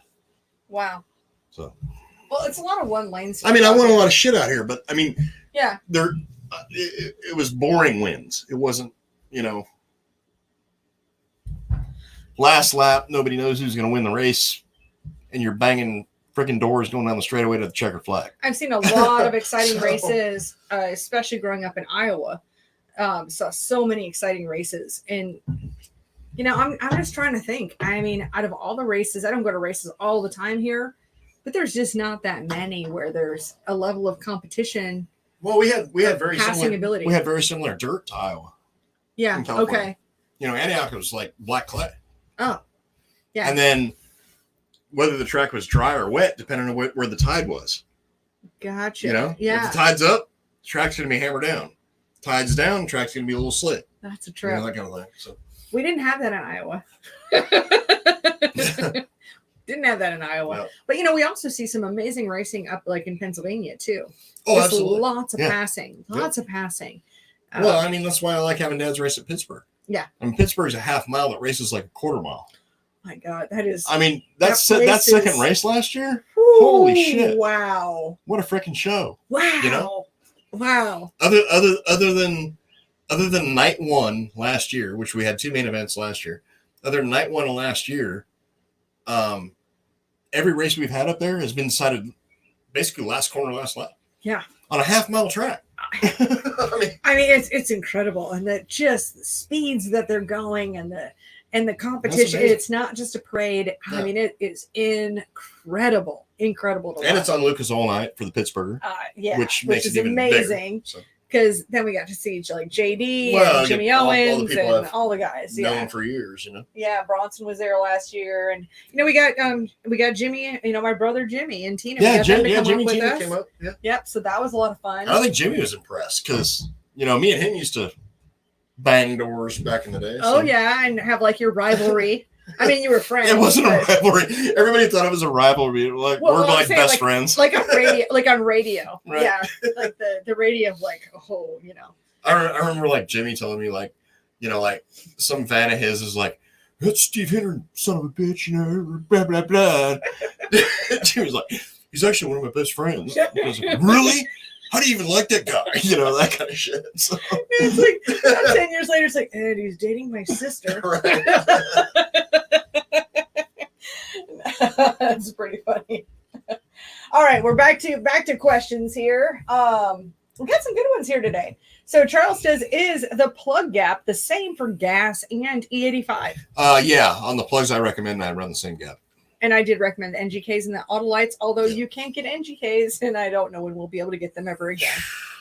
Wow. So. Well, it's a lot of one lane. I mean, I won a lot of shit out here, but I mean, yeah, it was boring wins. It wasn't, last lap, nobody knows who's going to win the race, and you're banging freaking doors going down the straightaway to the checkered flag. I've seen a lot of exciting races, especially growing up in Iowa. Saw so many exciting races, and. I'm just trying to think. I mean, out of all the races, I don't go to races all the time here, but there's just not that many where there's a level of competition. Well, we had very passing similar ability. We had very similar dirt to Iowa. Yeah. Okay. Antioch was like black clay. Oh. Yeah. And then whether the track was dry or wet, depending on where the tide was. Gotcha. If the tide's up, the track's going to be hammered down. Tide's down, the track's going to be a little slick. That's a trip. That kind of thing. So. We didn't have that in Iowa. Didn't have that in Iowa. No. But, we also see some amazing racing up like in Pennsylvania, too. Oh, just absolutely. Lots of passing. Lots of passing. Well, I mean, that's why I like having Dad's race at Pittsburgh. Yeah. I mean, Pittsburgh's a half mile that races like a quarter mile. My God, that is. I mean, that second race last year? Holy shit. Wow. What a freaking show. Wow. Wow. Other than night one last year, which we had two main events last year, other than night one of last year, every race we've had up there has been decided basically last corner, last lap. Yeah. On a half-mile track. I mean, it's incredible. And the speeds that they're going and the competition, it's not just a parade. No. I mean, it is incredible to watch. And it's on Lucas all night for the Pittsburgher. Yeah. Which makes it even amazing. Bigger, so. because then we got to see like JD Well, and Jimmy all the Owens people and I've all the guys. known for years, Yeah, Bronson was there last year, and we got Jimmy, my brother Jimmy and Tina. Yeah, we got them to Jimmy come up and with Tina us. came up. Yeah. Yep. So that was a lot of fun. I think Jimmy was impressed because me and him used to bang doors back in the day. Oh yeah, and have like your rivalry. I mean, you were friends. It wasn't a rivalry. Everybody thought it was a rivalry. Like we're like saying, best friends. Like on radio, on radio. Right. Yeah, like the radio of like I remember like Jimmy telling me like some fan of his is like, that's Steve Hendren, son of a bitch, blah blah blah. Jimmy's like, he's actually one of my best friends. I was like, really? How do you even like that guy? That kind of shit. So. It's like 10 years later, it's like, and he's dating my sister. Right. That's pretty funny. All right, we're back to questions here. We got some good ones here today. So Charles says, is the plug gap the same for gas and E85? Yeah, on the plugs I recommend I run the same gap. And I did recommend the NGKs and the Autolites, although you can't get NGKs, and I don't know when we'll be able to get them ever again.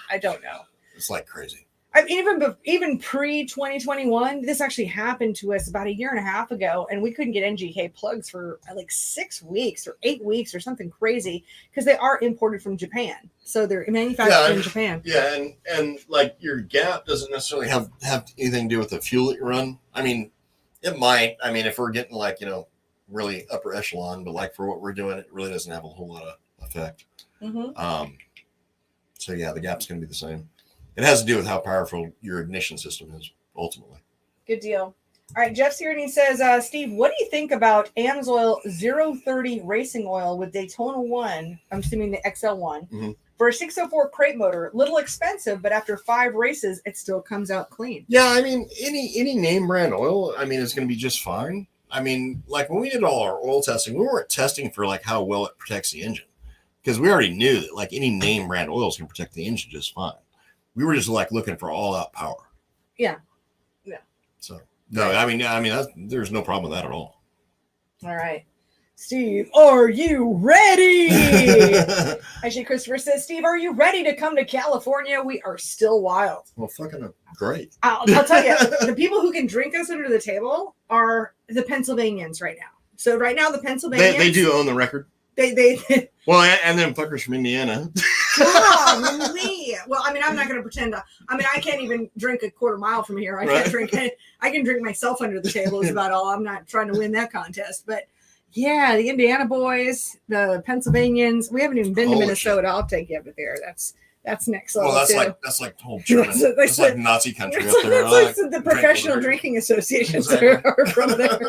I don't know. It's like crazy. I mean, even pre-2021, this actually happened to us about a year and a half ago, and we couldn't get NGK plugs for like 6 weeks or 8 weeks or something crazy because they are imported from Japan. So they're manufactured in Japan. Yeah, and like your gap doesn't necessarily have anything to do with the fuel that you run. I mean, it might. I mean, if we're getting like, really upper echelon, but like for what we're doing, it really doesn't have a whole lot of effect. Mm-hmm. So yeah, the gap's going to be the same. It has to do with how powerful your ignition system is ultimately. Good deal. All right, Jeff's here and he says, Steve, what do you think about Amsoil 030 racing oil with Daytona 1? I'm assuming the XL1 for a 604 crate motor. Little expensive, but after 5 races, it still comes out clean. Yeah, I mean, any name brand oil, I mean, it's going to be just fine. I mean, like when we did all our oil testing, we weren't testing for like how well it protects the engine because we already knew that like any name brand oils can protect the engine just fine. We were just like looking for all out power. Yeah. So no, I mean, there's no problem with that at all. All right. Steve, are you ready? Actually, Christopher says, Steve, are you ready to come to California? We are still wild. Well, fucking great. I'll tell you, the people who can drink us under the table are the Pennsylvanians right now. So right now, the Pennsylvanians. They do own the record. They well, and then fuckers from Indiana. Well, I mean, I'm not going to pretend. I can't even drink a quarter mile from here. I can drink myself under the table is about all. I'm not trying to win that contest, but yeah, the Indiana boys, the Pennsylvanians. We haven't even been to Minnesota. Shit. I'll take you over there. That's next level. Well, that's like the whole German. That's like Nazi country up there. That's like the professional drinking associations are from there.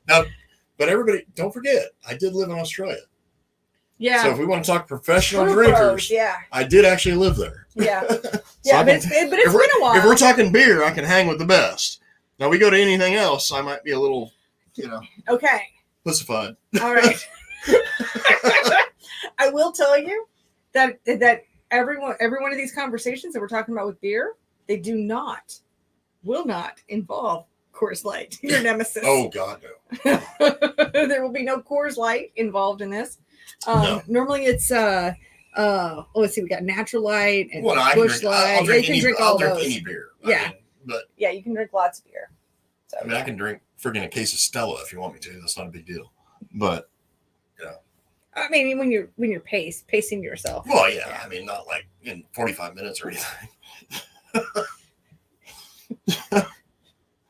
Now, but everybody, don't forget, I did live in Australia. Yeah. So if we want to talk professional drinkers, I did actually live there. Yeah. Yeah, but it's been a while. If we're talking beer, I can hang with the best. Now we go to anything else, I might be a little, okay. pussified. All right. I will tell you that every one of these conversations that we're talking about with beer, they will not involve Coors Light, your nemesis. Oh God, no. There will be no Coors Light involved in this. No. Normally it's let's see, we got Natural Light and Busch Light. I'll drink any beer. Yeah. Yeah, you can drink lots of beer. So, I can drink friggin' a case of Stella if you want me to. That's not a big deal. But I mean, when you're pacing yourself. Well, yeah. I mean, not like in 45 minutes or anything.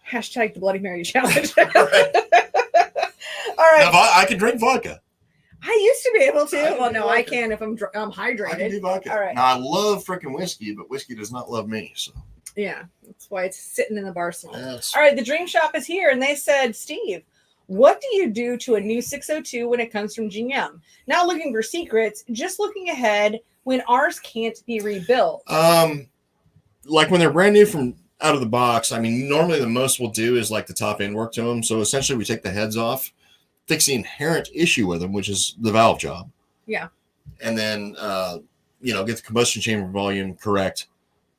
Hashtag the Bloody Mary challenge. Right. All right. Now, I can drink vodka. I used to be able to. Well, no, I can if I'm hydrated. I can do vodka. All right. Now, I love freaking whiskey, but whiskey does not love me. So. Yeah, that's why it's sitting in the bar stool. Yes. All right, the Dream Shop is here, and they said, Steve, what do you do to a new 602 when it comes from GM? Not looking for secrets, just looking ahead when ours can't be rebuilt. Like when they're brand new from out of the box, I mean, normally the most we'll do is like the top end work to them. So essentially we take the heads off, fix the inherent issue with them, which is the valve job. Yeah. And then, get the combustion chamber volume correct.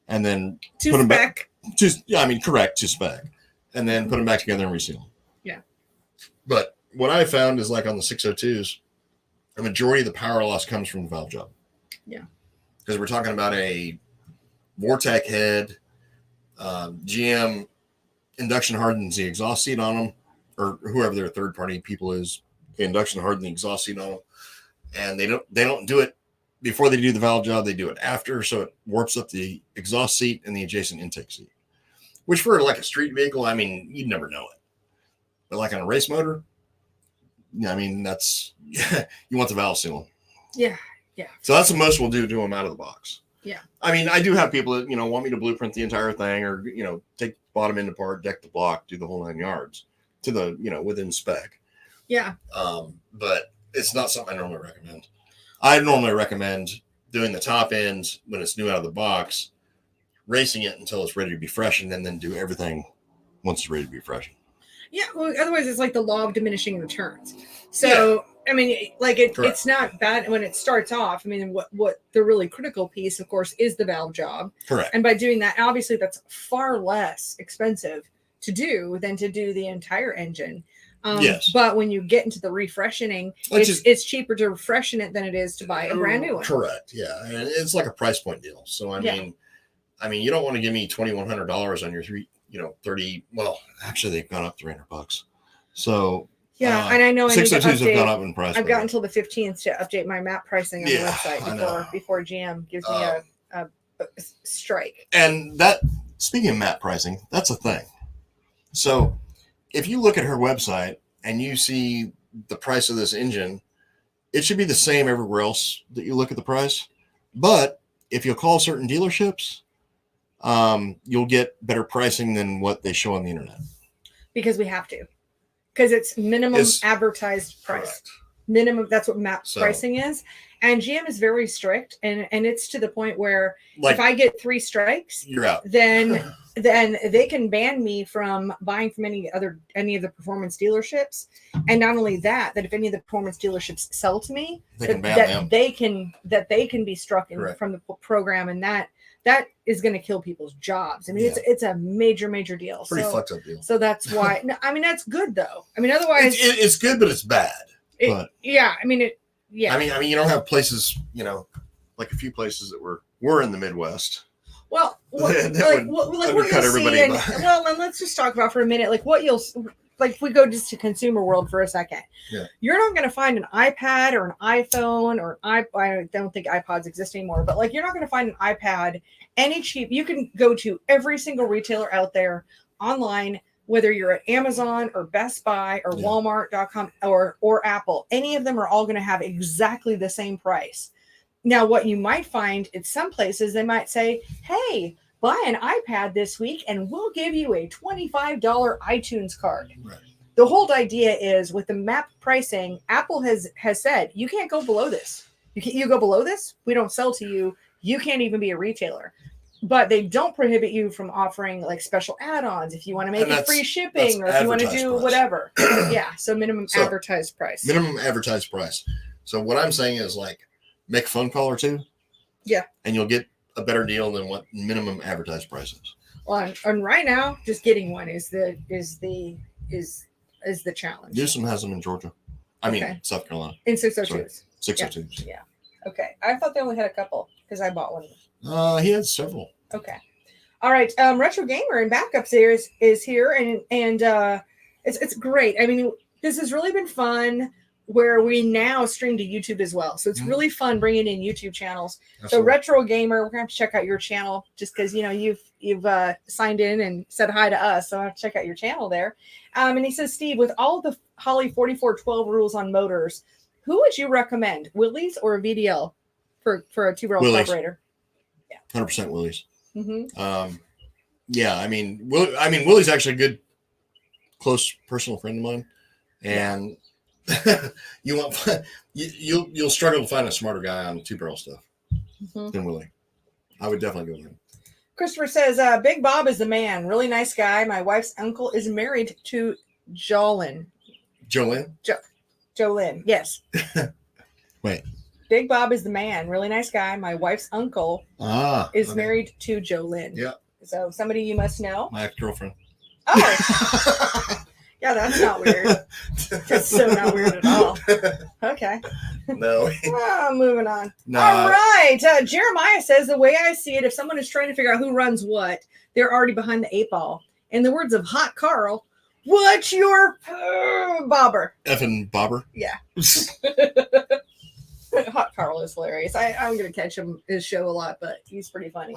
And then put them back. Correct to spec. And then put them back together and reseal them. Yeah. But what I found is like on the 602s, the majority of the power loss comes from the valve job. Yeah. Because we're talking about a Vortec head. GM induction hardens the exhaust seat on them, or whoever their third party people is. Induction harden the exhaust seat on them, and they don't do it before they do the valve job. They do it after, so it warps up the exhaust seat and the adjacent intake seat. Which for like a street vehicle, I mean, you'd never know it. But like on a race motor, I mean, that's you want the valve sealing. Yeah, yeah. So that's the most we'll do to them out of the box. Yeah. I mean, I do have people that, want me to blueprint the entire thing or, take the bottom end apart, deck the block, do the whole 9 yards to the, within spec. Yeah. But it's not something I normally recommend. I normally recommend doing the top end when it's new out of the box, racing it until it's ready to be freshened, and then do everything once it's ready to be freshened. Yeah. Well, otherwise it's like the law of diminishing returns. So, I mean, like it's not bad when it starts off. I mean, what the really critical piece, of course, is the valve job. Correct. And by doing that, obviously that's far less expensive to do than to do the entire engine. Yes. But when you get into the refreshening, it's cheaper to refreshen it than it is to buy a brand new one. Correct. Yeah. And it's like a price point deal. So, I mean, you don't want to give me $2,100 on your 30. Well, actually they've gone up $300. So, yeah, and I know 602s have gone up in price. I've got until the 15th to update my map pricing on the website before GM gives me a strike. And that, speaking of map pricing, that's a thing. So if you look at her website and you see the price of this engine, it should be the same everywhere else that you look at the price. But if you call certain dealerships, you'll get better pricing than what they show on the internet. Because we have to. Because it's minimum advertised price. Correct. Minimum, that's what map pricing is. And GM is very strict, and it's to the point where if I get 3 strikes, you're out. Then they can ban me from buying from any of the performance dealerships. And not only that if any of the performance dealerships sell to me, they can be struck from the program, and that is going to kill people's jobs. I mean, it's a major deal. Pretty fucked up deal. So that's why. I mean, that's good though. I mean, otherwise it's good, but it's bad. I mean, yeah. I mean, you don't have places, like a few places that were in the Midwest. Well, what undercut you'll see, and let's just talk about for a minute, like what you'll. Like if we go just to consumer world for a second, you're not going to find an iPad or an iPhone or I don't think iPods exist anymore, but like you're not going to find an iPad any cheap. You can go to every single retailer out there online, whether you're at Amazon or Best Buy or Walmart.com or Apple. Any of them are all going to have exactly the same price. Now, what you might find at some places, they might say, hey, buy an iPad this week and we'll give you a $25 iTunes card. Right. The whole idea is with the map pricing, Apple has said, you can't go below this. You go below this, we don't sell to you. You can't even be a retailer. But they don't prohibit you from offering like special add-ons if you want to make it free shipping or if you want to do whatever. So minimum advertised price. Minimum advertised price. So what I'm saying is like make a phone call or two. Yeah. And you'll get a better deal than what minimum advertised price is. Well, and right now, just getting one is the challenge. Newsom has them in Georgia. I mean, South Carolina. In 602s. 602s. Yeah. Okay. I thought they only had a couple because I bought one. He had several. Okay. All right. Retro Gamer and Backups is here, and it's great. I mean, this has really been fun. Where we now stream to YouTube as well. So it's really fun bringing in YouTube channels. Absolutely. So Retro Gamer, we're going to have to check out your channel just because, you've signed in and said hi to us. So I have to check out your channel there. And he says, Steve, with all the Holley 4412 rules on motors, who would you recommend, Willys or a VDL for a 2-barrel carburetor? Yeah. 100% Willys. Mm-hmm. I mean, Willys actually a good, close personal friend of mine. And you'll struggle to find a smarter guy on 2-barrel stuff than Willie. I would definitely go with him. Christopher says, Big Bob is the man. Really nice guy. My wife's uncle is married to Jolyn. Jolyn? Jolyn, yes. Wait. Big Bob is the man. Really nice guy. My wife's uncle is married to Jolyn. Yeah. So somebody you must know. My ex-girlfriend. Oh. Yeah, that's not weird. That's so not weird at all. Okay. No. Moving on. Nah. All right. Jeremiah says, the way I see it, if someone is trying to figure out who runs what, they're already behind the 8 ball. In the words of Hot Carl, what's your bobber? Effing bobber. Yeah. Hot Carl is hilarious. I'm going to catch his show a lot, but he's pretty funny.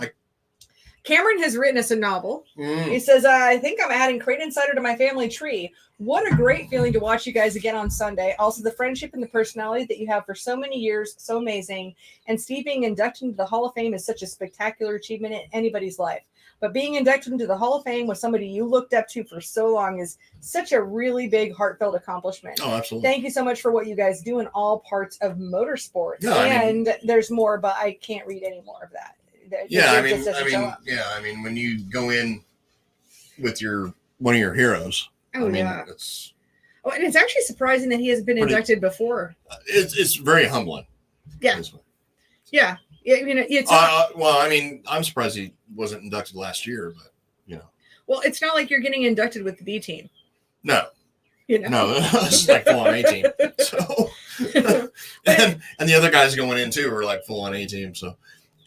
Cameron has written us a novel. He says, I think I'm adding Crate Insider to my family tree. What a great feeling to watch you guys again on Sunday. Also, the friendship and the personality that you have for so many years, so amazing. And Steve being inducted into the Hall of Fame is such a spectacular achievement in anybody's life. But being inducted into the Hall of Fame with somebody you looked up to for so long is such a really big, heartfelt accomplishment. Oh, absolutely. Thank you so much for what you guys do in all parts of motorsports. No, and there's more, but I can't read any more of that. Yeah, I mean, when you go in with one of your heroes, it's. Oh, and it's actually surprising that he has been inducted before. It's very humbling. Yeah. Yeah. It's. Well, I mean, I'm surprised he wasn't inducted last year, but Well, it's not like you're getting inducted with the B team. No. No, it's like full on A team. So, and the other guys going in too are like full on A team. So.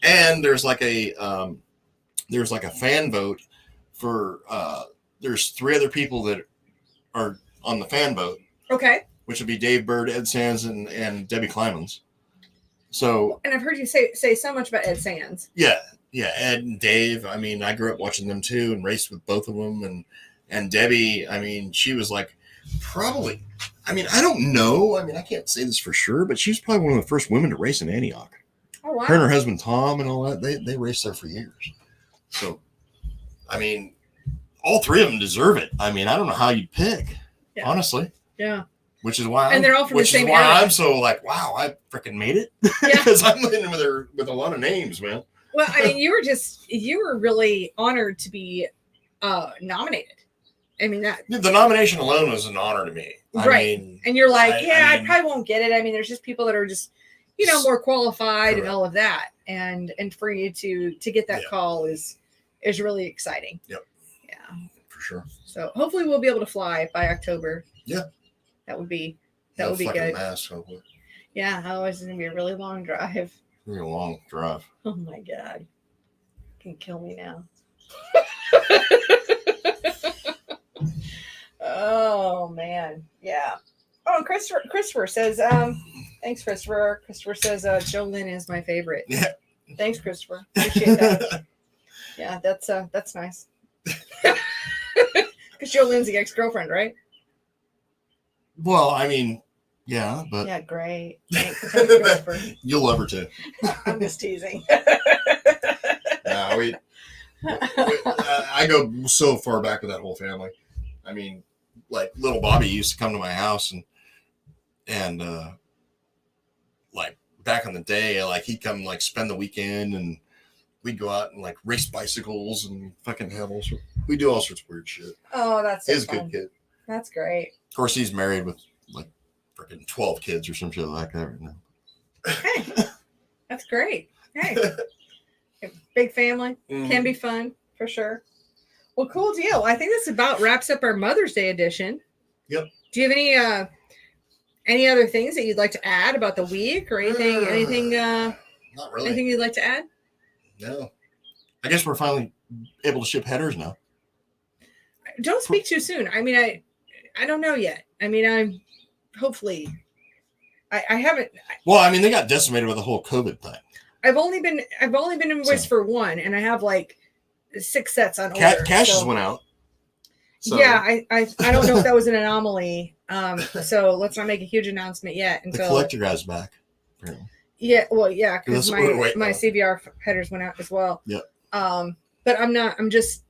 And there's like a fan vote for there's 3 other people that are on the fan vote. Okay. Which would be Dave Bird, Ed Sands, and Debbie Clymans. So. And I've heard you say so much about Ed Sands. Yeah, Ed and Dave. I mean, I grew up watching them too and raced with both of them. And Debbie, I mean, she was like probably. I mean, I don't know. I mean, I can't say this for sure, but she was probably one of the first women to race in Antioch. Oh, wow. Her and her husband Tom and all that, they raced there for years. So, I mean, all 3 of them deserve it. I mean, I don't know how you'd pick, honestly. Yeah. Which is why, they're all from the same area. I'm so like, wow, I freaking made it because I'm in with a lot of names, man. Well, I mean, you were really honored to be nominated. I mean, the nomination alone was an honor to me. Right. And you're like, I probably won't get it. I mean, there's just people that are just, more qualified. Correct. And all of that. And for you to get that call is really exciting. Yep. Yeah. For sure. So hopefully we'll be able to fly by October. Yeah. That would be good. Mass, hopefully. Yeah. Otherwise it's going to be a really long drive. Really long drive. Oh my God. You can kill me now. Oh man. Yeah. Oh, Christopher says, thanks, Christopher. Christopher says, Joe Lynn is my favorite. Yeah. Thanks, Christopher. Appreciate that. Yeah, that's nice. Because Joe Lynn's the ex-girlfriend, right? Well, I mean, yeah, but. Yeah, great. Thanks, Christopher. You'll love her too. I'm just teasing. No, I go so far back with that whole family. I mean, like little Bobby used to come to my house and like back in the day, like he'd come like spend the weekend and we'd go out and like race bicycles and fucking have all sorts. We do all sorts of weird shit. Oh, that's so He's fun. a good kid. That's great. Of course, he's married with like freaking 12 kids or some shit like that right now. Hey, that's great. Hey, big family can be fun for sure. Well, cool deal. I think this about wraps up our Mother's Day edition. Yep. Do you have any other things that you'd like to add about the week or anything? Not really. Anything you'd like to add? No. I guess we're finally able to ship headers now. Don't speak too soon. I mean, I don't know yet. I mean, I'm hopefully. I haven't. Well, I mean, they got decimated with the whole COVID thing. I've only been invoiced for one, and I have like 6 sets on order. Caches went out. So. Yeah, I don't know if that was an anomaly. So let's not make a huge announcement yet until the collector guy's back. Apparently. Yeah, well, yeah, because my CBR headers went out as well. Yep. But I'm not. I'm just.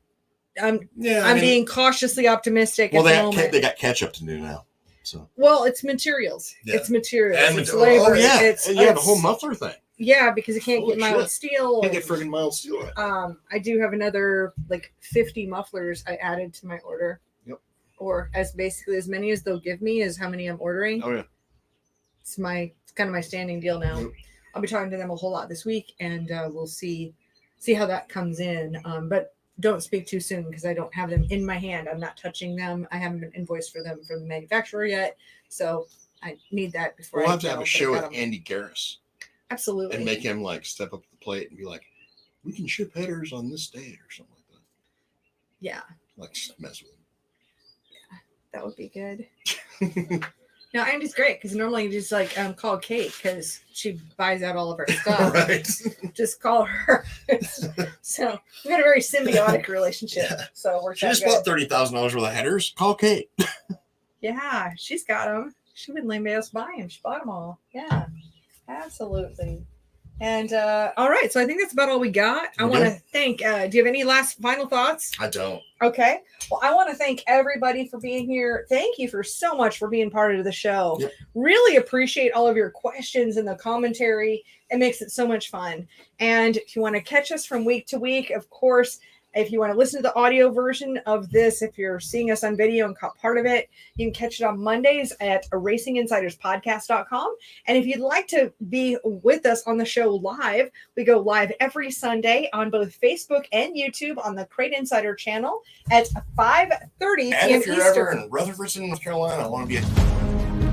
I'm being cautiously optimistic. Well, they got catch up to do now. So. Well, it's materials. Yeah. It's materials. And it's labor. Oh yeah, it's the whole muffler thing. Yeah, because it can't get mild steel. Can't get friggin' mild steel. I do have another like 50 mufflers I added to my order. Yep. Or as many as they'll give me is how many I'm ordering. Oh yeah. It's kind of my standing deal now. Yep. I'll be talking to them a whole lot this week, and we'll see how that comes in. But don't speak too soon because I don't have them in my hand. I'm not touching them. I haven't been invoiced for them from the manufacturer yet. So I need that before We'll I have to have go, a but I show got with 'em. Andy Garris Absolutely. and make him like step up to the plate and be like, we can ship headers on this date or something like that. Yeah, Like just mess with him. that would be good. No, Andy's great because normally you just like call Kate because she buys out all of our stuff. Right. Just call her. So we got a very symbiotic relationship. Yeah. So we're She just bought $30,000 worth of headers. Call Kate. Yeah, she's got them. She wouldn't let us buy them. She bought them all. Yeah, absolutely. And all right, so I think that's about all we got. I want to thank. Do you have any last final thoughts? I don't. Okay. Well, I want to thank everybody for being here. Thank you for so much for being part of the show. Yep. Really appreciate all of your questions and the commentary. It makes it so much fun. And if you want to catch us from week to week, of course, if you want to listen to the audio version of this, if you're seeing us on video and caught part of it, you can catch it on Mondays at racinginsiderspodcast.com. And if you'd like to be with us on the show live, we go live every Sunday on both Facebook and YouTube on the Crate Insider channel at 5:30 p.m. And if you're Eastern. ever in Rutherford, North Carolina, I want to be